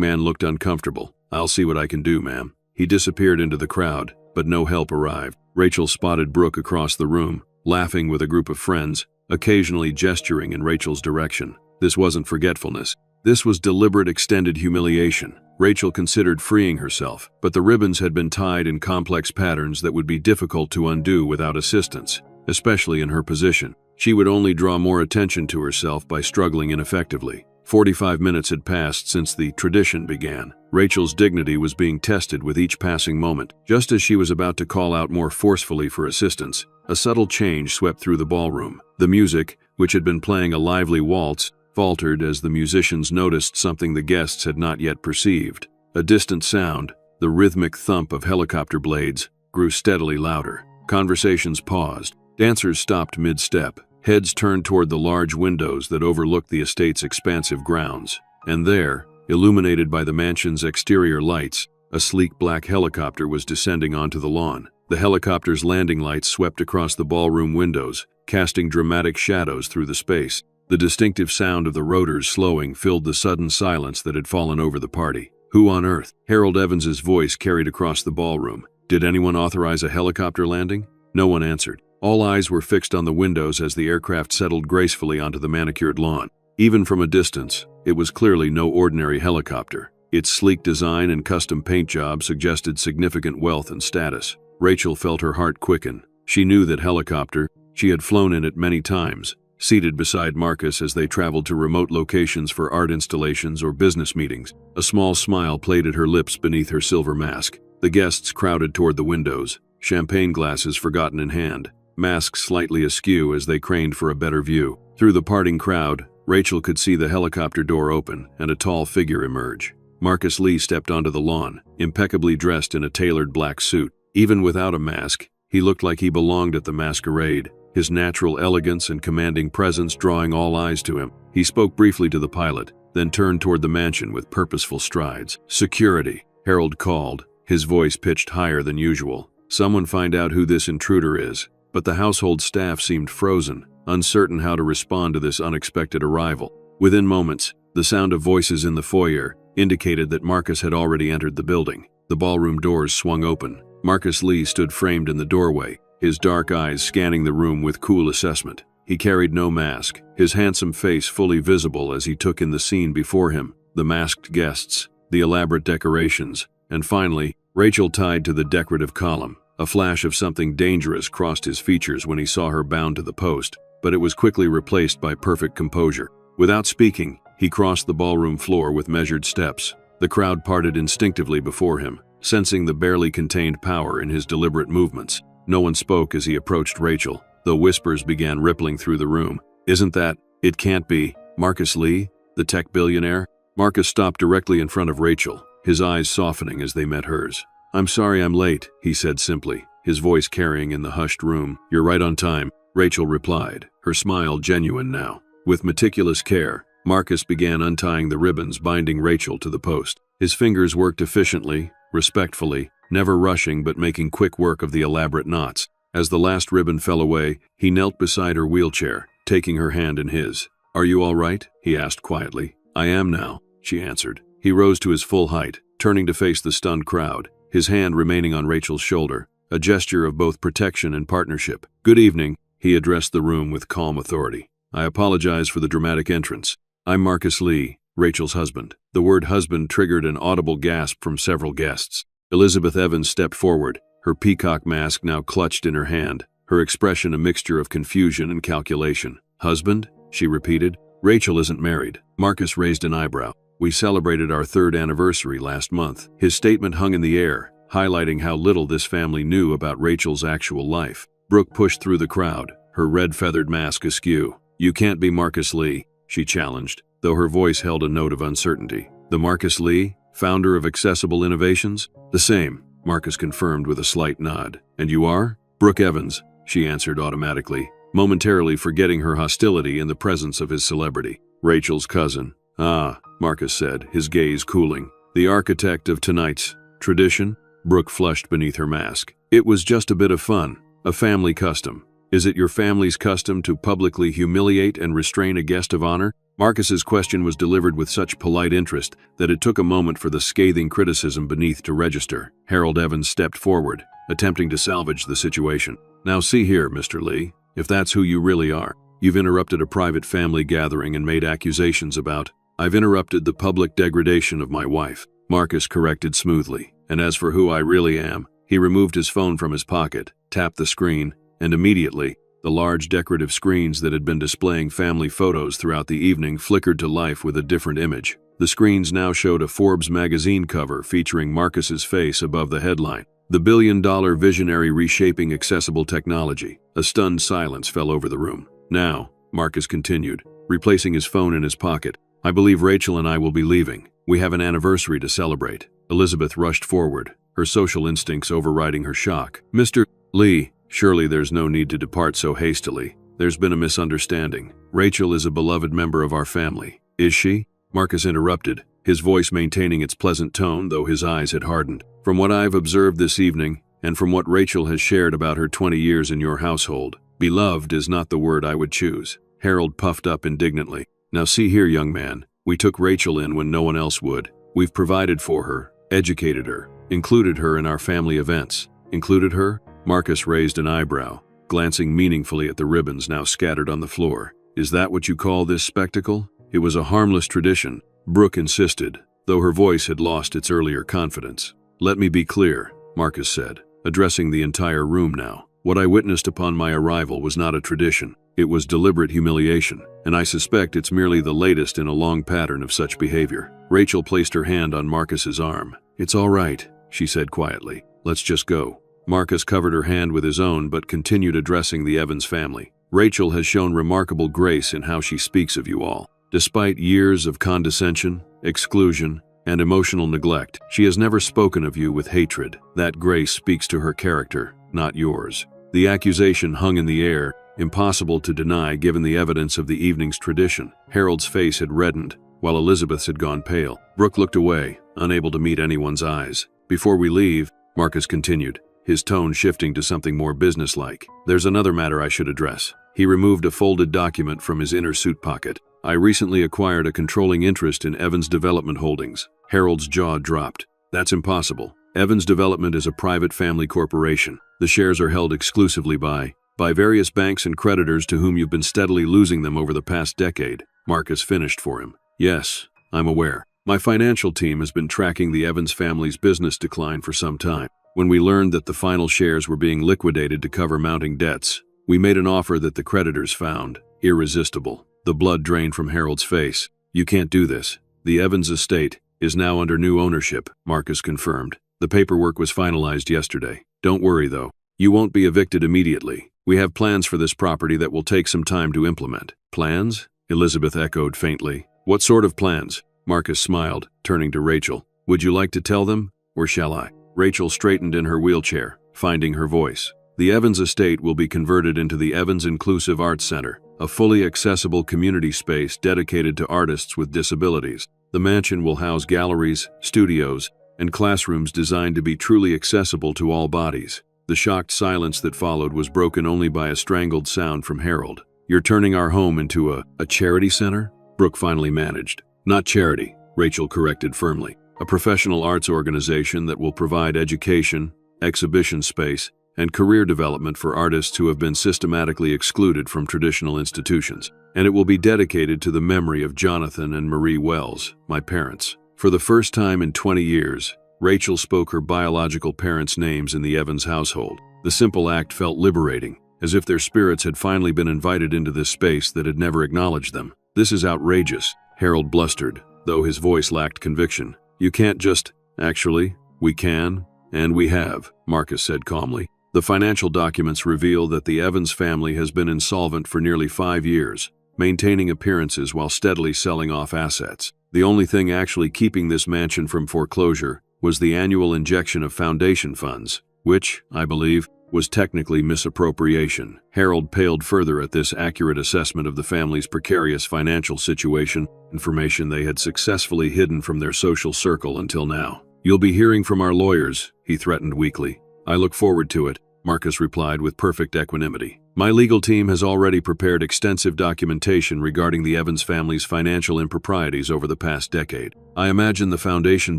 man looked uncomfortable. "I'll see what I can do, ma'am." He disappeared into the crowd, but no help arrived. Rachel spotted Brooke across the room, laughing with a group of friends, occasionally gesturing in Rachel's direction. This wasn't forgetfulness. This was deliberate extended humiliation. Rachel considered freeing herself, but the ribbons had been tied in complex patterns that would be difficult to undo without assistance, especially in her position. She would only draw more attention to herself by struggling ineffectively. 45 minutes had passed since the tradition began. Rachel's dignity was being tested with each passing moment. Just as she was about to call out more forcefully for assistance, a subtle change swept through the ballroom. The music, which had been playing a lively waltz, faltered as the musicians noticed something the guests had not yet perceived. A distant sound, the rhythmic thump of helicopter blades, grew steadily louder. Conversations paused. Dancers stopped mid-step. Heads turned toward the large windows that overlooked the estate's expansive grounds. And there, illuminated by the mansion's exterior lights, a sleek black helicopter was descending onto the lawn. The helicopter's landing lights swept across the ballroom windows, casting dramatic shadows through the space. The distinctive sound of the rotors slowing filled the sudden silence that had fallen over the party. "Who on earth?" Harold Evans's voice carried across the ballroom. "Did anyone authorize a helicopter landing?" No one answered. All eyes were fixed on the windows as the aircraft settled gracefully onto the manicured lawn. Even from a distance, it was clearly no ordinary helicopter. Its sleek design and custom paint job suggested significant wealth and status. Rachel felt her heart quicken. She knew that helicopter. She had flown in it many times, seated beside Marcus as they traveled to remote locations for art installations or business meetings. A small smile played at her lips beneath her silver mask. The guests crowded toward the windows, champagne glasses forgotten in hand. masks slightly askew as they craned for a better view. Through the parting crowd, Rachel could see the helicopter door open and a tall figure emerge. Marcus Lee stepped onto the lawn, impeccably dressed in a tailored black suit. Even without a mask, he looked like he belonged at the masquerade, his natural elegance and commanding presence drawing all eyes to him. He spoke briefly to the pilot, then turned toward the mansion with purposeful strides. "Security," Harold called, his voice pitched higher than usual. "Someone find out who this intruder is." But the household staff seemed frozen, uncertain how to respond to this unexpected arrival. Within moments, the sound of voices in the foyer indicated that Marcus had already entered the building. The ballroom doors swung open. Marcus Lee stood framed in the doorway, his dark eyes scanning the room with cool assessment. He carried no mask, his handsome face fully visible as he took in the scene before him, the masked guests, the elaborate decorations, and finally, Rachel tied to the decorative column. A flash of something dangerous crossed his features when he saw her bound to the post, but it was quickly replaced by perfect composure. Without speaking, he crossed the ballroom floor with measured steps. The crowd parted instinctively before him, sensing the barely contained power in his deliberate movements. No one spoke as he approached Rachel, though whispers began rippling through the room. "Isn't that, it can't be, Marcus Lee, the tech billionaire?" Marcus stopped directly in front of Rachel, his eyes softening as they met hers. "I'm sorry I'm late," he said simply, his voice carrying in the hushed room. "You're right on time," Rachel replied, her smile genuine now. With meticulous care, Marcus began untying the ribbons binding Rachel to the post. His fingers worked efficiently, respectfully, never rushing but making quick work of the elaborate knots. As the last ribbon fell away, he knelt beside her wheelchair, taking her hand in his. "Are you all right?" he asked quietly. "I am now," she answered. He rose to his full height, turning to face the stunned crowd, his hand remaining on Rachel's shoulder, a gesture of both protection and partnership. "Good evening," he addressed the room with calm authority. "I apologize for the dramatic entrance. I'm Marcus Lee, Rachel's husband." The word husband triggered an audible gasp from several guests. Elizabeth Evans stepped forward, her peacock mask now clutched in her hand, her expression a mixture of confusion and calculation. "Husband?" she repeated. "Rachel isn't married." Marcus raised an eyebrow. "We celebrated our 3rd anniversary last month." His statement hung in the air, highlighting how little this family knew about Rachel's actual life. Brooke pushed through the crowd, her red feathered mask askew. "You can't be Marcus Lee," she challenged, though her voice held a note of uncertainty. "The Marcus Lee, founder of Accessible Innovations?" "The same," Marcus confirmed with a slight nod. "And you are?" "Brooke Evans," she answered automatically, momentarily forgetting her hostility in the presence of his celebrity. "Rachel's cousin." "Ah," Marcus said, his gaze cooling. "The architect of tonight's tradition?" Brooke flushed beneath her mask. "It was just a bit of fun, a family custom." "Is it your family's custom to publicly humiliate and restrain a guest of honor?" Marcus's question was delivered with such polite interest that it took a moment for the scathing criticism beneath to register. Harold Evans stepped forward, attempting to salvage the situation. "Now see here, Mr. Lee, if that's who you really are. You've interrupted a private family gathering and made accusations about—" "I've interrupted the public degradation of my wife," Marcus corrected smoothly. "And as for who I really am," he removed his phone from his pocket, tapped the screen, and immediately, the large decorative screens that had been displaying family photos throughout the evening flickered to life with a different image. The screens now showed a Forbes magazine cover featuring Marcus's face above the headline, "The billion-dollar visionary reshaping accessible technology." A stunned silence fell over the room. "Now," Marcus continued, replacing his phone in his pocket, "I believe Rachel and I will be leaving. We have an anniversary to celebrate." Elizabeth rushed forward, her social instincts overriding her shock. "Mr. Lee, surely there's no need to depart so hastily. There's been a misunderstanding. Rachel is a beloved member of our family." "Is she?" Marcus interrupted, his voice maintaining its pleasant tone though his eyes had hardened. "From what I've observed this evening, and from what Rachel has shared about her 20 years in your household, beloved is not the word I would choose." Harold puffed up indignantly. "Now see here, young man, we took Rachel in when no one else would. We've provided for her, educated her, included her in our family events." "Included her?" Marcus raised an eyebrow, glancing meaningfully at the ribbons now scattered on the floor. "Is that what you call this spectacle?" "It was a harmless tradition," Brooke insisted, though her voice had lost its earlier confidence. "Let me be clear," Marcus said, addressing the entire room now. "What I witnessed upon my arrival was not a tradition. It was deliberate humiliation, and I suspect it's merely the latest in a long pattern of such behavior." Rachel placed her hand on Marcus's arm. "It's all right," she said quietly. "Let's just go." Marcus covered her hand with his own but continued addressing the Evans family. Rachel has shown remarkable grace in how she speaks of you all. Despite years of condescension, exclusion, and emotional neglect, she has never spoken of you with hatred. That grace speaks to her character, not yours. The accusation hung in the air, impossible to deny given the evidence of the evening's tradition. Harold's face had reddened, while Elizabeth's had gone pale. Brooke looked away, unable to meet anyone's eyes. Before we leave, Marcus continued, his tone shifting to something more businesslike. There's another matter I should address. He removed a folded document from his inner suit pocket. I recently acquired a controlling interest in Evans Development Holdings. Harold's jaw dropped. That's impossible. Evans Development is a private family corporation. The shares are held exclusively by various banks and creditors to whom you've been steadily losing them over the past decade. Marcus finished for him. Yes, I'm aware. My financial team has been tracking the Evans family's business decline for some time. When we learned that the final shares were being liquidated to cover mounting debts, we made an offer that the creditors found irresistible. The blood drained from Harold's face. You can't do this. The Evans estate is now under new ownership, Marcus confirmed. The paperwork was finalized yesterday. Don't worry, though. You won't be evicted immediately. We have plans for this property that will take some time to implement. Plans? Elizabeth echoed faintly. What sort of plans? Marcus smiled, turning to Rachel. Would you like to tell them, or shall I? Rachel straightened in her wheelchair, finding her voice. The Evans estate will be converted into the Evans Inclusive Arts Center, a fully accessible community space dedicated to artists with disabilities. The mansion will house galleries, studios, and classrooms designed to be truly accessible to all bodies. The shocked silence that followed was broken only by a strangled sound from Harold. You're turning our home into a charity center? Brooke finally managed. Not charity, Rachel corrected firmly. A professional arts organization that will provide education, exhibition space, and career development for artists who have been systematically excluded from traditional institutions. And it will be dedicated to the memory of Jonathan and Marie Wells, my parents. For the first time in 20 years, Rachel spoke her biological parents' names in the Evans household. The simple act felt liberating, as if their spirits had finally been invited into this space that had never acknowledged them. This is outrageous, Harold blustered, though his voice lacked conviction. You can't just— Actually, we can, and we have, Marcus said calmly. The financial documents reveal that the Evans family has been insolvent for nearly 5 years, maintaining appearances while steadily selling off assets. The only thing actually keeping this mansion from foreclosure was the annual injection of foundation funds, which, I believe, was technically misappropriation. Harold paled further at this accurate assessment of the family's precarious financial situation, information they had successfully hidden from their social circle until now. You'll be hearing from our lawyers, he threatened weakly. I look forward to it, Marcus replied with perfect equanimity. My legal team has already prepared extensive documentation regarding the Evans family's financial improprieties over the past decade. I imagine the foundation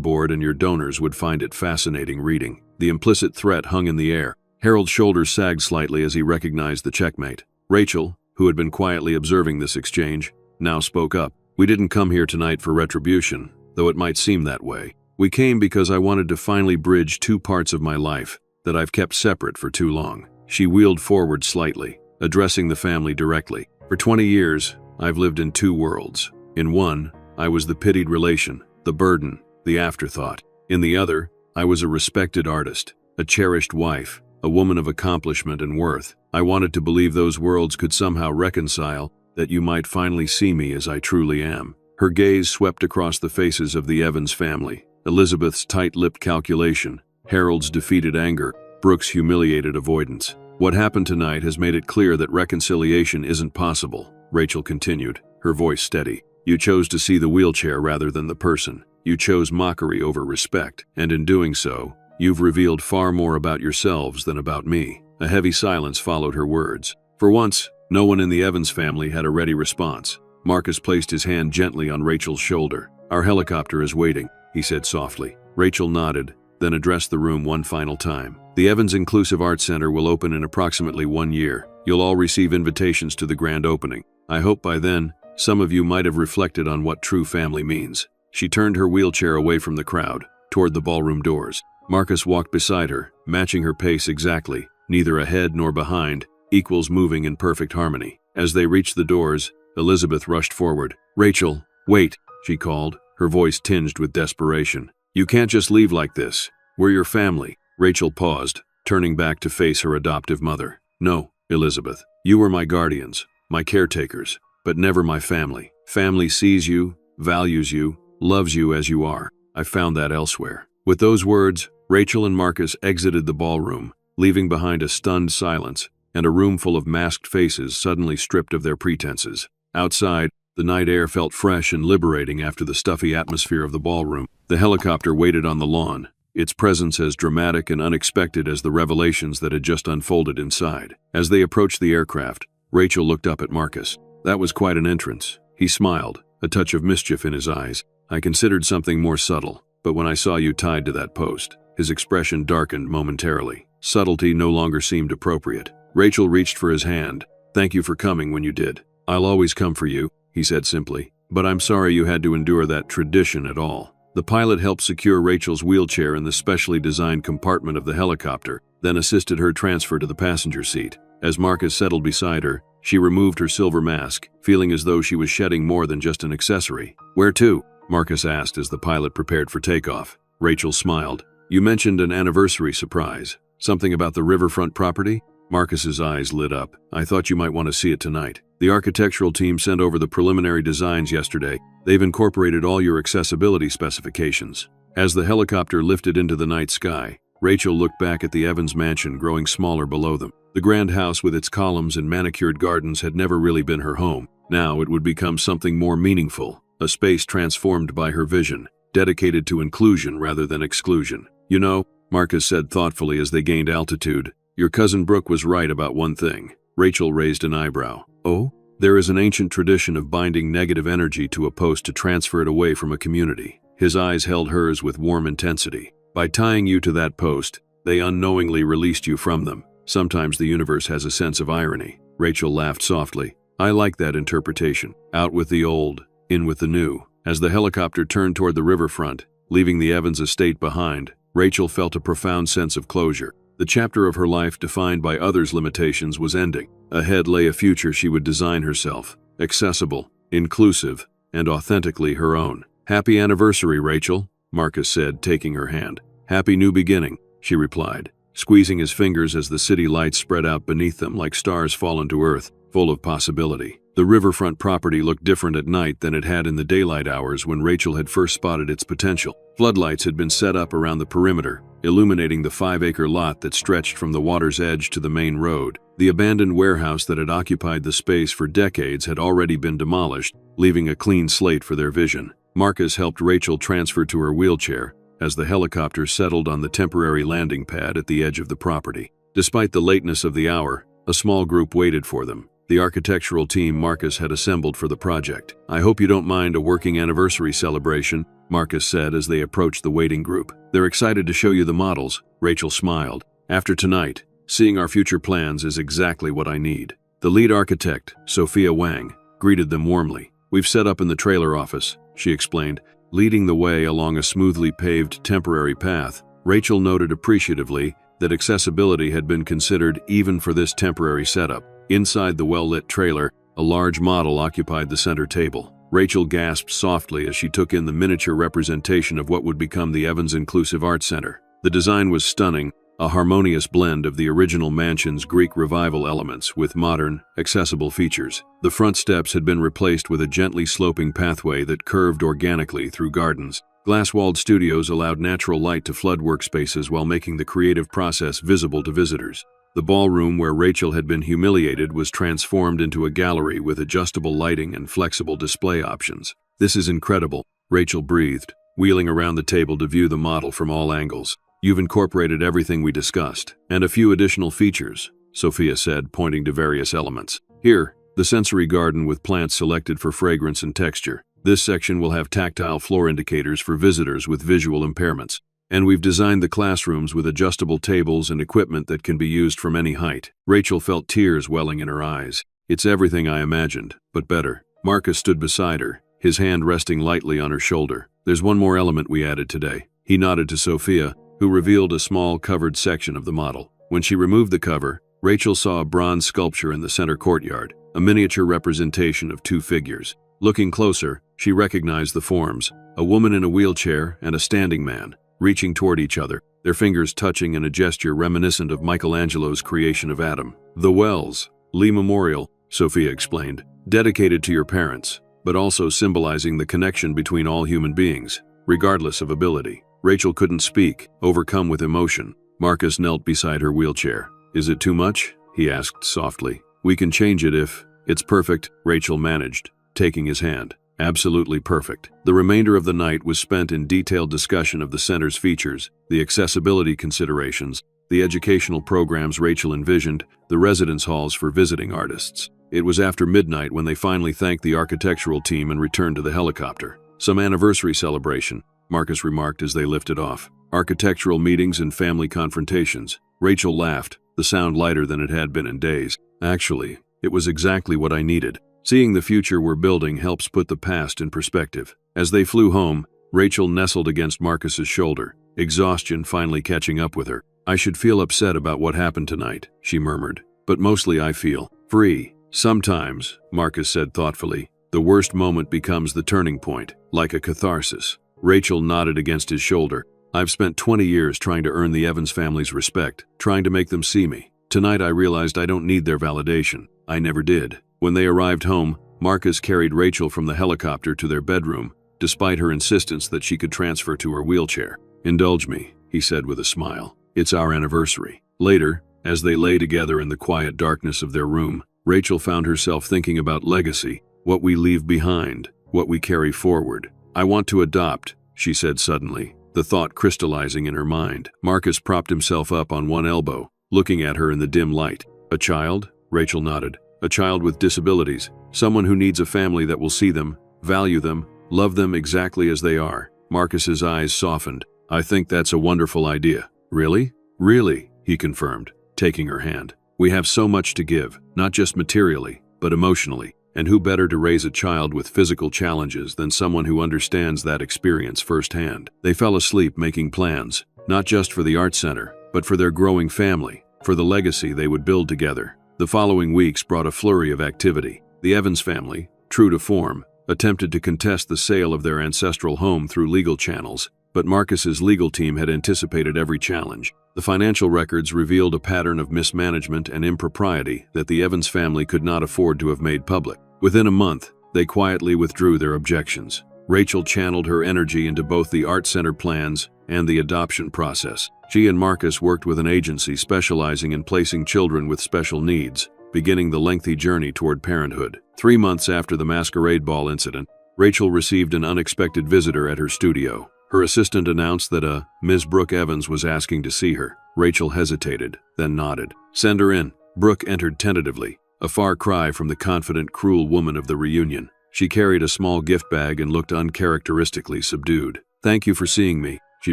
board and your donors would find it fascinating reading. The implicit threat hung in the air. Harold's shoulders sagged slightly as he recognized the checkmate. Rachel, who had been quietly observing this exchange, now spoke up. We didn't come here tonight for retribution, though it might seem that way. We came because I wanted to finally bridge two parts of my life that I've kept separate for too long. She wheeled forward slightly, addressing the family directly. For 20 years, I've lived in two worlds. In one, I was the pitied relation, the burden, the afterthought. In the other, I was a respected artist, a cherished wife, a woman of accomplishment and worth. I wanted to believe those worlds could somehow reconcile, that you might finally see me as I truly am. Her gaze swept across the faces of the Evans family. Elizabeth's tight-lipped calculation, Harold's defeated anger, Brooke's humiliated avoidance. What happened tonight has made it clear that reconciliation isn't possible, Rachel continued, her voice steady. You chose to see the wheelchair rather than the person. You chose mockery over respect, and in doing so, you've revealed far more about yourselves than about me. A heavy silence followed her words. For once, no one in the Evans family had a ready response. Marcus placed his hand gently on Rachel's shoulder. Our helicopter is waiting, he said softly. Rachel nodded, then addressed the room one final time. The Evans Inclusive Arts Center will open in approximately 1 year. You'll all receive invitations to the grand opening. I hope by then, some of you might have reflected on what true family means. She turned her wheelchair away from the crowd, toward the ballroom doors. Marcus walked beside her, matching her pace exactly, neither ahead nor behind, equals moving in perfect harmony. As they reached the doors, Elizabeth rushed forward. Rachel, wait, she called, her voice tinged with desperation. You can't just leave like this. We're your family. Rachel paused, turning back to face her adoptive mother. "No, Elizabeth. You were my guardians, my caretakers, but never my family. Family sees you, values you, loves you as you are. I found that elsewhere." With those words, Rachel and Marcus exited the ballroom, leaving behind a stunned silence and a room full of masked faces suddenly stripped of their pretenses. Outside, the night air felt fresh and liberating after the stuffy atmosphere of the ballroom. The helicopter waited on the lawn, its presence as dramatic and unexpected as the revelations that had just unfolded inside. As they approached the aircraft, Rachel looked up at Marcus. "That was quite an entrance." He smiled, a touch of mischief in his eyes. "I considered something more subtle, but when I saw you tied to that post," his expression darkened momentarily. Subtlety no longer seemed appropriate. Rachel reached for his hand. "Thank you for coming when you did." "I'll always come for you," he said simply. "But I'm sorry you had to endure that tradition at all." The pilot helped secure Rachel's wheelchair in the specially designed compartment of the helicopter, then assisted her transfer to the passenger seat. As Marcus settled beside her, she removed her silver mask, feeling as though she was shedding more than just an accessory. "Where to?" Marcus asked as the pilot prepared for takeoff. Rachel smiled. "You mentioned an anniversary surprise. Something about the riverfront property?" Marcus's eyes lit up. "I thought you might want to see it tonight. The architectural team sent over the preliminary designs yesterday. They've incorporated all your accessibility specifications." As the helicopter lifted into the night sky, Rachel looked back at the Evans mansion growing smaller below them. The grand house with its columns and manicured gardens had never really been her home. Now it would become something more meaningful, a space transformed by her vision, dedicated to inclusion rather than exclusion. "You know," Marcus said thoughtfully as they gained altitude, "your cousin Brooke was right about one thing." Rachel raised an eyebrow. "Oh?" "There is an ancient tradition of binding negative energy to a post to transfer it away from a community." His eyes held hers with warm intensity. "By tying you to that post, they unknowingly released you from them. Sometimes the universe has a sense of irony." Rachel laughed softly. "I like that interpretation. Out with the old, in with the new." As the helicopter turned toward the riverfront, leaving the Evans estate behind, Rachel felt a profound sense of closure. The chapter of her life defined by others' limitations was ending. Ahead lay a future she would design herself, accessible, inclusive, and authentically her own. "Happy anniversary, Rachel," Marcus said, taking her hand. "Happy new beginning," she replied, squeezing his fingers as the city lights spread out beneath them like stars fallen to earth, full of possibility. The riverfront property looked different at night than it had in the daylight hours when Rachel had first spotted its potential. Floodlights had been set up around the perimeter, illuminating the 5-acre lot that stretched from the water's edge to the main road. The abandoned warehouse that had occupied the space for decades had already been demolished, leaving a clean slate for their vision. Marcus helped Rachel transfer to her wheelchair as the helicopter settled on the temporary landing pad at the edge of the property. Despite the lateness of the hour, a small group waited for them. The architectural team Marcus had assembled for the project. "I hope you don't mind a working anniversary celebration," Marcus said as they approached the waiting group. "They're excited to show you the models." Rachel smiled. "After tonight, seeing our future plans is exactly what I need." The lead architect, Sophia Wang, greeted them warmly. "We've set up in the trailer office," she explained, leading the way along a smoothly paved temporary path. Rachel noted appreciatively that accessibility had been considered even for this temporary setup. Inside the well-lit trailer, a large model occupied the center table. Rachel gasped softly as she took in the miniature representation of what would become the Evans Inclusive Arts Center. The design was stunning, a harmonious blend of the original mansion's Greek Revival elements with modern, accessible features. The front steps had been replaced with a gently sloping pathway that curved organically through gardens. Glass-walled studios allowed natural light to flood workspaces while making the creative process visible to visitors. The ballroom where Rachel had been humiliated was transformed into a gallery with adjustable lighting and flexible display options. "This is incredible," Rachel breathed, wheeling around the table to view the model from all angles. "You've incorporated everything we discussed, and a few additional features," Sophia said, pointing to various elements. "Here, the sensory garden with plants selected for fragrance and texture. This section will have tactile floor indicators for visitors with visual impairments. And we've designed the classrooms with adjustable tables and equipment that can be used from any height." Rachel felt tears welling in her eyes. "It's everything I imagined, but better." Marcus stood beside her, his hand resting lightly on her shoulder. "There's one more element we added today." He nodded to Sophia, who revealed a small covered section of the model. When she removed the cover, Rachel saw a bronze sculpture in the center courtyard, a miniature representation of two figures. Looking closer, she recognized the forms, a woman in a wheelchair and a standing man, reaching toward each other. their fingers touching in a gesture reminiscent of Michelangelo's creation of Adam. The Wells Lee Memorial, Sophia explained, dedicated to your parents, but also symbolizing the connection between all human beings, regardless of ability. Rachel couldn't speak, overcome with emotion. Marcus knelt beside her wheelchair. Is it too much? He asked softly. We can change it if... It's perfect, Rachel managed, taking his hand. Absolutely perfect. The remainder of the night was spent in detailed discussion of the center's features, the accessibility considerations, the educational programs Rachel envisioned, the residence halls for visiting artists. It was after midnight when they finally thanked the architectural team and returned to the helicopter. Some anniversary celebration, Marcus remarked as they lifted off. Architectural meetings and family confrontations. Rachel laughed, the sound lighter than it had been in days. Actually, it was exactly what I needed. Seeing the future we're building helps put the past in perspective. As they flew home, Rachel nestled against Marcus's shoulder, exhaustion finally catching up with her. I should feel upset about what happened tonight, she murmured. But mostly I feel free. Sometimes, Marcus said thoughtfully, the worst moment becomes the turning point, like a catharsis. Rachel nodded against his shoulder. I've spent 20 years trying to earn the Evans family's respect, trying to make them see me. Tonight I realized I don't need their validation. I never did. When they arrived home, Marcus carried Rachel from the helicopter to their bedroom, despite her insistence that she could transfer to her wheelchair. Indulge me, he said with a smile. It's our anniversary. Later, as they lay together in the quiet darkness of their room, Rachel found herself thinking about legacy, what we leave behind, what we carry forward. I want to adopt, she said suddenly, the thought crystallizing in her mind. Marcus propped himself up on one elbow, looking at her in the dim light. A child? Rachel nodded. A child with disabilities, someone who needs a family that will see them, value them, love them exactly as they are. Marcus's eyes softened. I think that's a wonderful idea. Really? Really, he confirmed, taking her hand. We have so much to give, not just materially, but emotionally. And who better to raise a child with physical challenges than someone who understands that experience firsthand? They fell asleep making plans, not just for the art center, but for their growing family, for the legacy they would build together. The following weeks brought a flurry of activity. The Evans family, true to form, attempted to contest the sale of their ancestral home through legal channels, but Marcus's legal team had anticipated every challenge. The financial records revealed a pattern of mismanagement and impropriety that the Evans family could not afford to have made public. Within a month, they quietly withdrew their objections. Rachel channeled her energy into both the art center plans and the adoption process. She and Marcus worked with an agency specializing in placing children with special needs, beginning the lengthy journey toward parenthood. 3 months after the masquerade ball incident, Rachel received an unexpected visitor at her studio. Her assistant announced that Ms. Brooke Evans was asking to see her. Rachel hesitated, then nodded. Send her in. Brooke entered tentatively, a far cry from the confident, cruel woman of the reunion. She carried a small gift bag and looked uncharacteristically subdued. Thank you for seeing me, she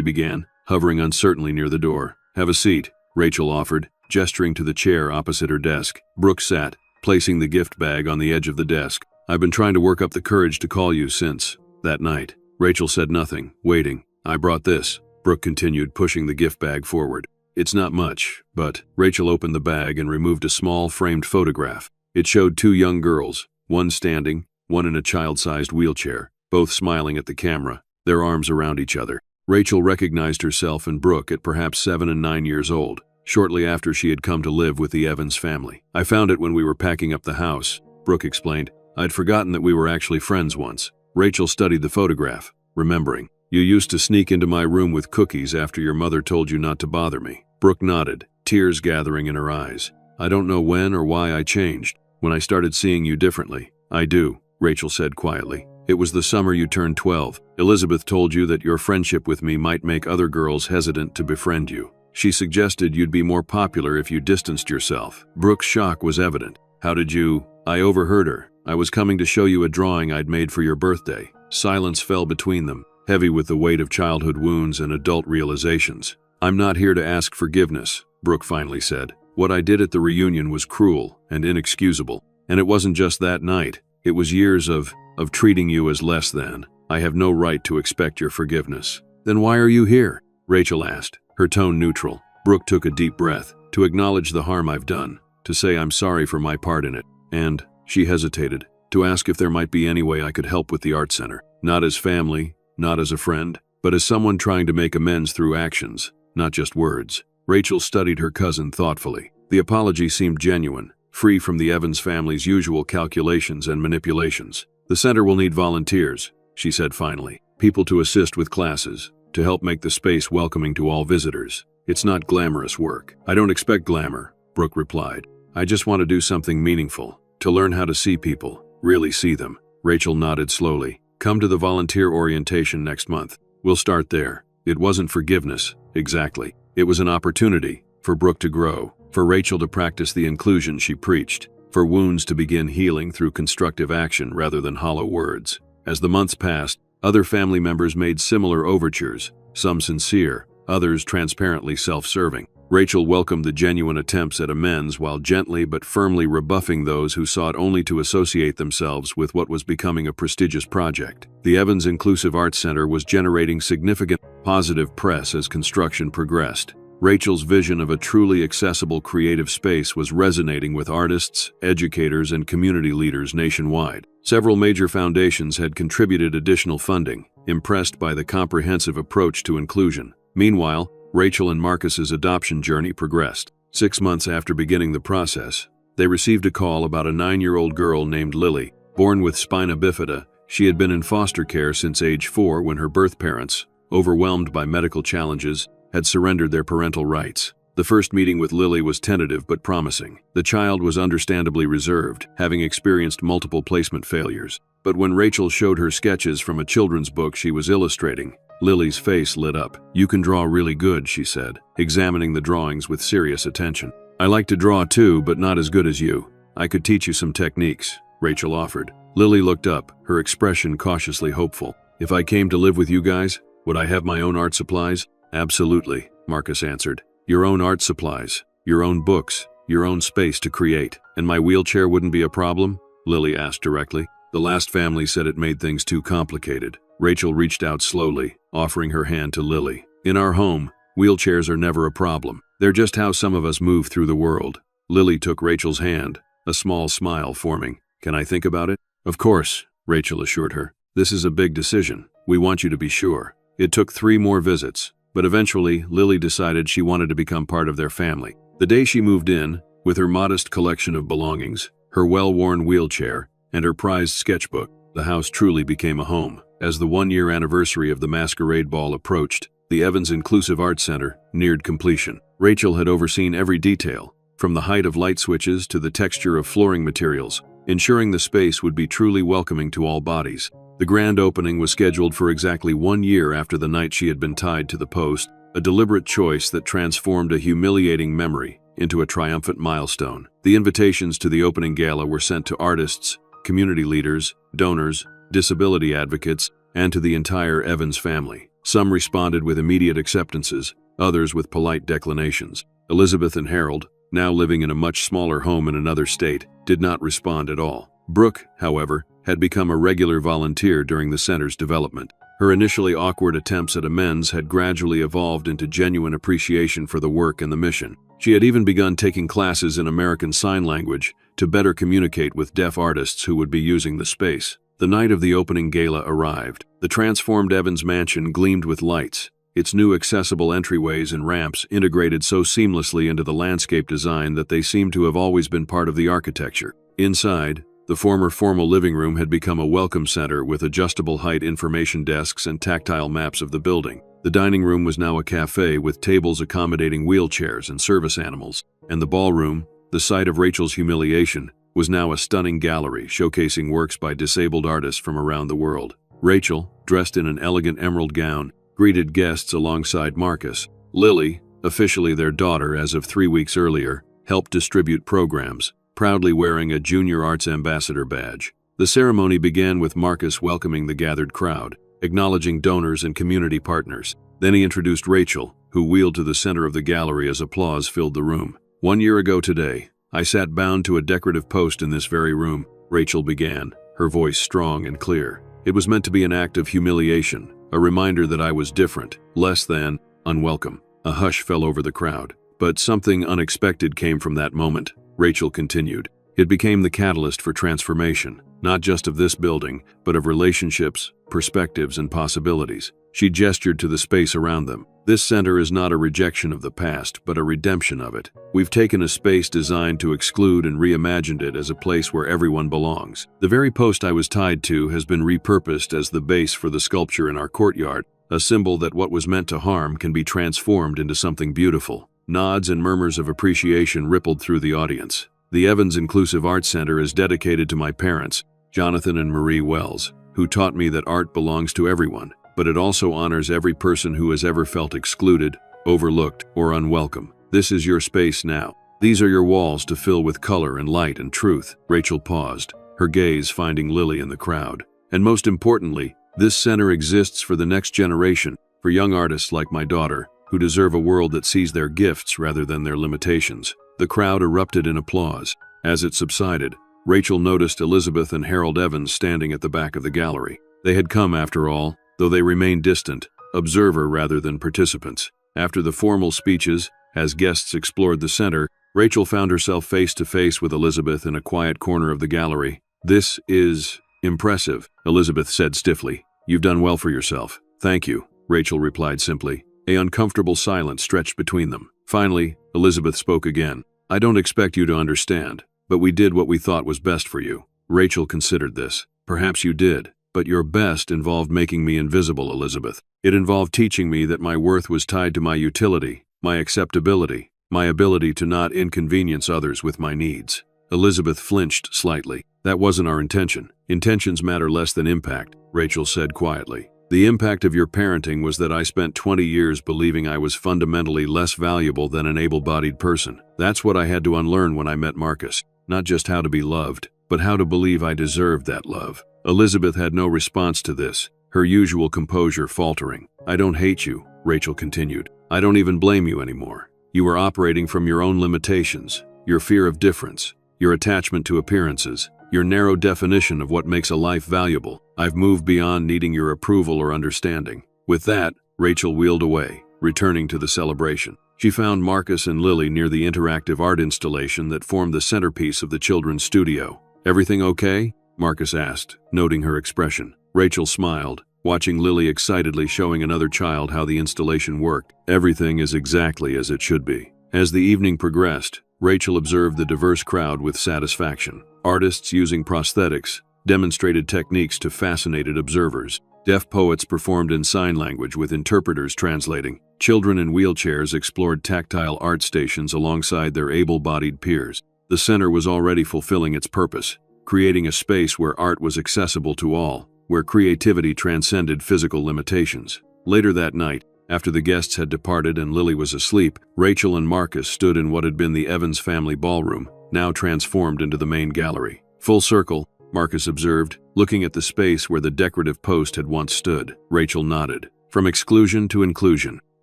began, hovering uncertainly near the door. Have a seat, Rachel offered, gesturing to the chair opposite her desk. Brooke sat, placing the gift bag on the edge of the desk. I've been trying to work up the courage to call you since that night. Rachel said nothing, waiting. I brought this, Brooke continued, pushing the gift bag forward. It's not much, but Rachel opened the bag and removed a small framed photograph. It showed 2 young girls, one standing, one in a child-sized wheelchair, both smiling at the camera, their arms around each other. Rachel recognized herself and Brooke at perhaps 7 and 9 years old, shortly after she had come to live with the Evans family. I found it when we were packing up the house, Brooke explained. I'd forgotten that we were actually friends once. Rachel studied the photograph, remembering. You used to sneak into my room with cookies after your mother told you not to bother me. Brooke nodded, tears gathering in her eyes. I don't know when or why I changed. When I started seeing you differently. I do, Rachel said quietly. It was the summer you turned 12. Elizabeth told you that your friendship with me might make other girls hesitant to befriend you. She suggested you'd be more popular if you distanced yourself. Brooke's shock was evident. How did you? I overheard her. I was coming to show you a drawing I'd made for your birthday. Silence fell between them, heavy with the weight of childhood wounds and adult realizations. I'm not here to ask forgiveness, Brooke finally said. What I did at the reunion was cruel and inexcusable. And it wasn't just that night. It was years of treating you as less than. I have no right to expect your forgiveness. Then why are you here? Rachel asked, her tone neutral. Brooke took a deep breath, to acknowledge the harm I've done, to say I'm sorry for my part in it, and, she hesitated, to ask if there might be any way I could help with the art center. Not as family, not as a friend, but as someone trying to make amends through actions. not just words. Rachel studied her cousin thoughtfully. The apology seemed genuine, free from the Evans family's usual calculations and manipulations. "The center will need volunteers," she said finally. "People to assist with classes, to help make the space welcoming to all visitors. It's not glamorous work." "I don't expect glamour," Brooke replied. "I just want to do something meaningful, to learn how to see people, really see them." Rachel nodded slowly. "Come to the volunteer orientation next month. We'll start there." It wasn't forgiveness, exactly. It was an opportunity for Brooke to grow, for Rachel to practice the inclusion she preached, for wounds to begin healing through constructive action rather than hollow words. As the months passed, other family members made similar overtures, some sincere, others transparently self-serving. Rachel welcomed the genuine attempts at amends while gently but firmly rebuffing those who sought only to associate themselves with what was becoming a prestigious project. The Evans Inclusive Arts Center was generating significant positive press as construction progressed. Rachel's vision of a truly accessible creative space was resonating with artists, educators, and community leaders nationwide. Several major foundations had contributed additional funding, impressed by the comprehensive approach to inclusion. Meanwhile, Rachel and Marcus's adoption journey progressed. 6 months after beginning the process, they received a call about a 9-year-old girl named Lily. Born with spina bifida, she had been in foster care since age 4 when her birth parents, overwhelmed by medical challenges, had surrendered their parental rights. The first meeting with Lily was tentative but promising. The child was understandably reserved, having experienced multiple placement failures. But when Rachel showed her sketches from a children's book she was illustrating, Lily's face lit up. "You can draw really good," she said, examining the drawings with serious attention. "I like to draw too, but not as good as you. I could teach you some techniques," Rachel offered. Lily looked up, her expression cautiously hopeful. "If I came to live with you guys, would I have my own art supplies?" "Absolutely," Marcus answered. "Your own art supplies, your own books, your own space to create. And my wheelchair wouldn't be a problem?" Lily asked directly. "The last family said it made things too complicated." Rachel reached out slowly, offering her hand to Lily. "In our home, wheelchairs are never a problem. They're just how some of us move through the world." Lily took Rachel's hand, a small smile forming. "Can I think about it?" "Of course," Rachel assured her. "This is a big decision. We want you to be sure." It took 3 more visits, but eventually Lily decided she wanted to become part of their family. The day she moved in, with her modest collection of belongings, her well-worn wheelchair, and her prized sketchbook, the house truly became a home. As the 1-year anniversary of the Masquerade Ball approached, the Evans Inclusive Arts Center neared completion. Rachel had overseen every detail, from the height of light switches to the texture of flooring materials, ensuring the space would be truly welcoming to all bodies. The grand opening was scheduled for exactly 1 year after the night she had been tied to the post, a deliberate choice that transformed a humiliating memory into a triumphant milestone. The invitations to the opening gala were sent to artists, community leaders, donors, disability advocates, and to the entire Evans family. Some responded with immediate acceptances, others with polite declinations. Elizabeth and Harold, now living in a much smaller home in another state, did not respond at all. Brooke, however, had become a regular volunteer during the center's development. Her initially awkward attempts at amends had gradually evolved into genuine appreciation for the work and the mission. She had even begun taking classes in American Sign Language to better communicate with deaf artists who would be using the space. The night of the opening gala arrived. The transformed Evans mansion gleamed with lights, its new accessible entryways and ramps integrated so seamlessly into the landscape design that they seemed to have always been part of the architecture. Inside, the former formal living room had become a welcome center with adjustable height information desks and tactile maps of the building. The dining room was now a cafe with tables accommodating wheelchairs and service animals, and the ballroom, the site of Rachel's humiliation, was now a stunning gallery showcasing works by disabled artists from around the world. Rachel, dressed in an elegant emerald gown, greeted guests alongside Marcus. Lily, officially their daughter as of 3 weeks earlier, helped distribute programs, proudly wearing a Junior Arts Ambassador badge. The ceremony began with Marcus welcoming the gathered crowd, acknowledging donors and community partners. Then he introduced Rachel, who wheeled to the center of the gallery as applause filled the room. "1 year ago today, I sat bound to a decorative post in this very room," Rachel began, her voice strong and clear. "It was meant to be an act of humiliation, a reminder that I was different, less than, unwelcome." A hush fell over the crowd. "But something unexpected came from that moment," Rachel continued. "It became the catalyst for transformation, not just of this building, but of relationships, perspectives, and possibilities." She gestured to the space around them. This center is not a rejection of the past, but a redemption of it. We've taken a space designed to exclude and reimagined it as a place where everyone belongs. The very post I was tied to has been repurposed as the base for the sculpture in our courtyard, a symbol that what was meant to harm can be transformed into something beautiful. Nods and murmurs of appreciation rippled through the audience. The Evans Inclusive Arts Center is dedicated to my parents, Jonathan and Marie Wells, who taught me that art belongs to everyone, but it also honors every person who has ever felt excluded, overlooked, or unwelcome. This is your space now. These are your walls to fill with color and light and truth. Rachel paused, her gaze finding Lily in the crowd. And most importantly, this center exists for the next generation, for young artists like my daughter, who deserve a world that sees their gifts rather than their limitations. The crowd erupted in applause. As it subsided, Rachel noticed Elizabeth and Harold Evans standing at the back of the gallery. They had come, after all, though they remained distant, observer rather than participants. After the formal speeches, as guests explored the center, Rachel found herself face to face with Elizabeth in a quiet corner of the gallery. "This is impressive," Elizabeth said stiffly. "You've done well for yourself." "Thank you," Rachel replied simply. An uncomfortable silence stretched between them. Finally, Elizabeth spoke again. "I don't expect you to understand, but we did what we thought was best for you." Rachel considered this. "Perhaps you did, but your best involved making me invisible, Elizabeth. It involved teaching me that my worth was tied to my utility, my acceptability, my ability to not inconvenience others with my needs." Elizabeth flinched slightly. "That wasn't our intention. Intentions matter less than impact," Rachel said quietly. "The impact of your parenting was that I spent 20 years believing I was fundamentally less valuable than an able-bodied person. That's what I had to unlearn when I met Marcus. Not just how to be loved, but how to believe I deserved that love." Elizabeth had no response to this, her usual composure faltering. "I don't hate you," Rachel continued. "I don't even blame you anymore. You were operating from your own limitations, your fear of difference, your attachment to appearances, your narrow definition of what makes a life valuable. I've moved beyond needing your approval or understanding." With that, Rachel wheeled away, returning to the celebration. She found Marcus and Lily near the interactive art installation that formed the centerpiece of the children's studio. "Everything okay?" Marcus asked, noting her expression. Rachel smiled, watching Lily excitedly showing another child how the installation worked. "Everything is exactly as it should be." As the evening progressed, Rachel observed the diverse crowd with satisfaction. Artists using prosthetics demonstrated techniques to fascinated observers. Deaf poets performed in sign language with interpreters translating. Children in wheelchairs explored tactile art stations alongside their able-bodied peers. The center was already fulfilling its purpose, creating a space where art was accessible to all, where creativity transcended physical limitations. Later that night, after the guests had departed and Lily was asleep, Rachel and Marcus stood in what had been the Evans family ballroom, now transformed into the main gallery. "Full circle," Marcus observed, looking at the space where the decorative post had once stood. Rachel nodded. "From exclusion to inclusion,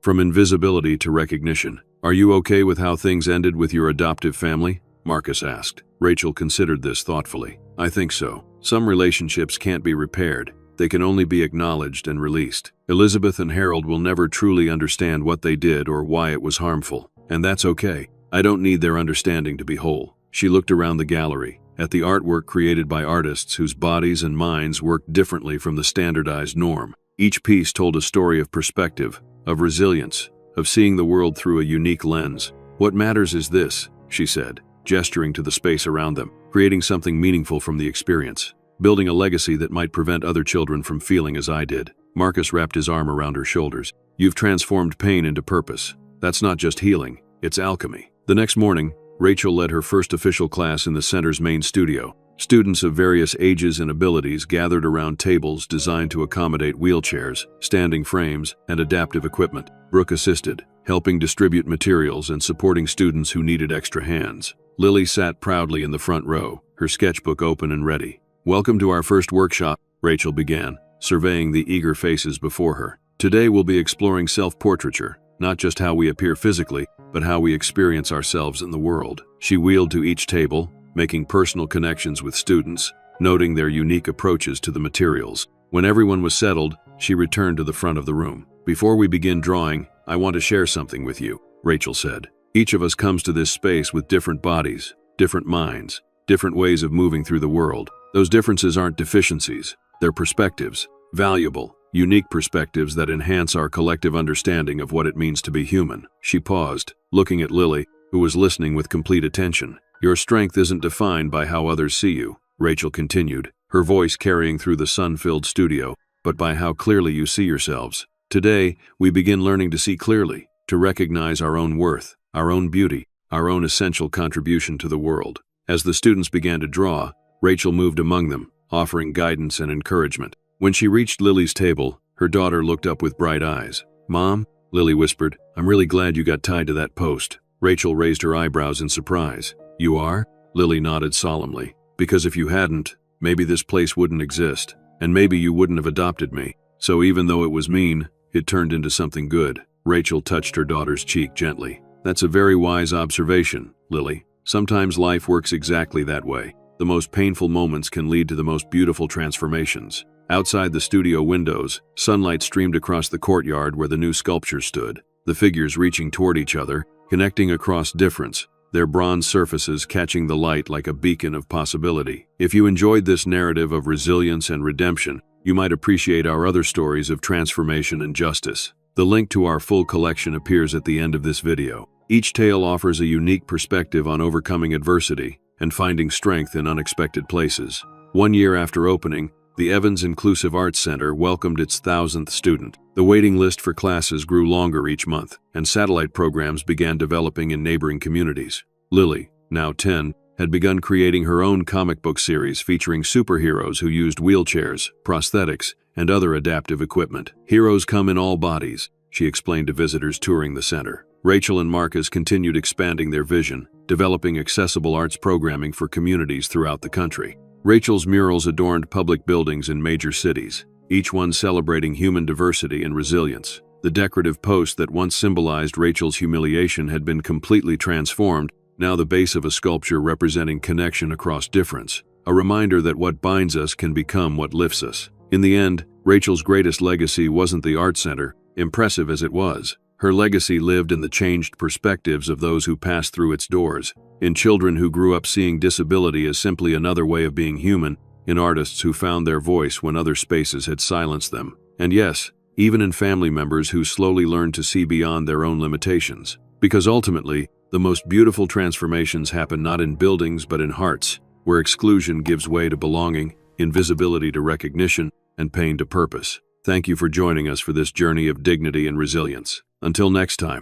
from invisibility to recognition. Are you okay with how things ended with your adoptive family?" Marcus asked. Rachel considered this thoughtfully. "I think so. Some relationships can't be repaired. They can only be acknowledged and released. Elizabeth and Harold will never truly understand what they did or why it was harmful. And that's okay. I don't need their understanding to be whole." She looked around the gallery, at the artwork created by artists whose bodies and minds worked differently from the standardized norm. Each piece told a story of perspective, of resilience, of seeing the world through a unique lens. "What matters is this," she said, gesturing to the space around them, "creating something meaningful from the experience, building a legacy that might prevent other children from feeling as I did." Marcus wrapped his arm around her shoulders. "You've transformed pain into purpose. That's not just healing, it's alchemy." The next morning, Rachel led her first official class in the center's main studio. Students of various ages and abilities gathered around tables designed to accommodate wheelchairs, standing frames, and adaptive equipment. Brooke assisted, helping distribute materials and supporting students who needed extra hands. Lily sat proudly in the front row, her sketchbook open and ready. "Welcome to our first workshop," Rachel began, surveying the eager faces before her. "Today we'll be exploring self-portraiture, not just how we appear physically, but how we experience ourselves in the world." She wheeled to each table, making personal connections with students, noting their unique approaches to the materials. When everyone was settled, she returned to the front of the room. "Before we begin drawing, I want to share something with you," Rachel said. "Each of us comes to this space with different bodies, different minds, different ways of moving through the world. Those differences aren't deficiencies, they're perspectives, valuable, unique perspectives that enhance our collective understanding of what it means to be human. She paused, looking at Lily, who was listening with complete attention. Your strength isn't defined by how others see you, Rachel continued, her voice carrying through the sun-filled studio, but by how clearly you see yourselves. Today, we begin learning to see clearly, to recognize our own worth, our own beauty, our own essential contribution to the world. As the students began to draw, Rachel moved among them, offering guidance and encouragement. When she reached Lily's table, her daughter looked up with bright eyes. "Mom," Lily whispered, "I'm really glad you got tied to that post." Rachel raised her eyebrows in surprise. "You are?" Lily nodded solemnly. "Because if you hadn't, maybe this place wouldn't exist, and maybe you wouldn't have adopted me. So even though it was mean, it turned into something good." Rachel touched her daughter's cheek gently. "That's a very wise observation, Lily. Sometimes life works exactly that way. The most painful moments can lead to the most beautiful transformations." Outside the studio windows, sunlight streamed across the courtyard where the new sculpture stood, the figures reaching toward each other, connecting across difference, their bronze surfaces catching the light like a beacon of possibility. If you enjoyed this narrative of resilience and redemption, you might appreciate our other stories of transformation and justice. The link to our full collection appears at the end of this video. Each tale offers a unique perspective on overcoming adversity and finding strength in unexpected places. 1 year after opening, the Evans Inclusive Arts Center welcomed its 1,000th student. The waiting list for classes grew longer each month, and satellite programs began developing in neighboring communities. Lily, now 10, had begun creating her own comic book series featuring superheroes who used wheelchairs, prosthetics, and other adaptive equipment. "Heroes come in all bodies," she explained to visitors touring the center. Rachel and Marcus continued expanding their vision, developing accessible arts programming for communities throughout the country. Rachel's murals adorned public buildings in major cities, each one celebrating human diversity and resilience. The decorative post that once symbolized Rachel's humiliation had been completely transformed, now the base of a sculpture representing connection across difference, a reminder that what binds us can become what lifts us. In the end, Rachel's greatest legacy wasn't the art center, impressive as it was. Her legacy lived in the changed perspectives of those who passed through its doors, in children who grew up seeing disability as simply another way of being human, in artists who found their voice when other spaces had silenced them, and yes, even in family members who slowly learned to see beyond their own limitations. Because ultimately, the most beautiful transformations happen not in buildings but in hearts, where exclusion gives way to belonging, invisibility to recognition, and pain to purpose. Thank you for joining us for this journey of dignity and resilience. Until next time.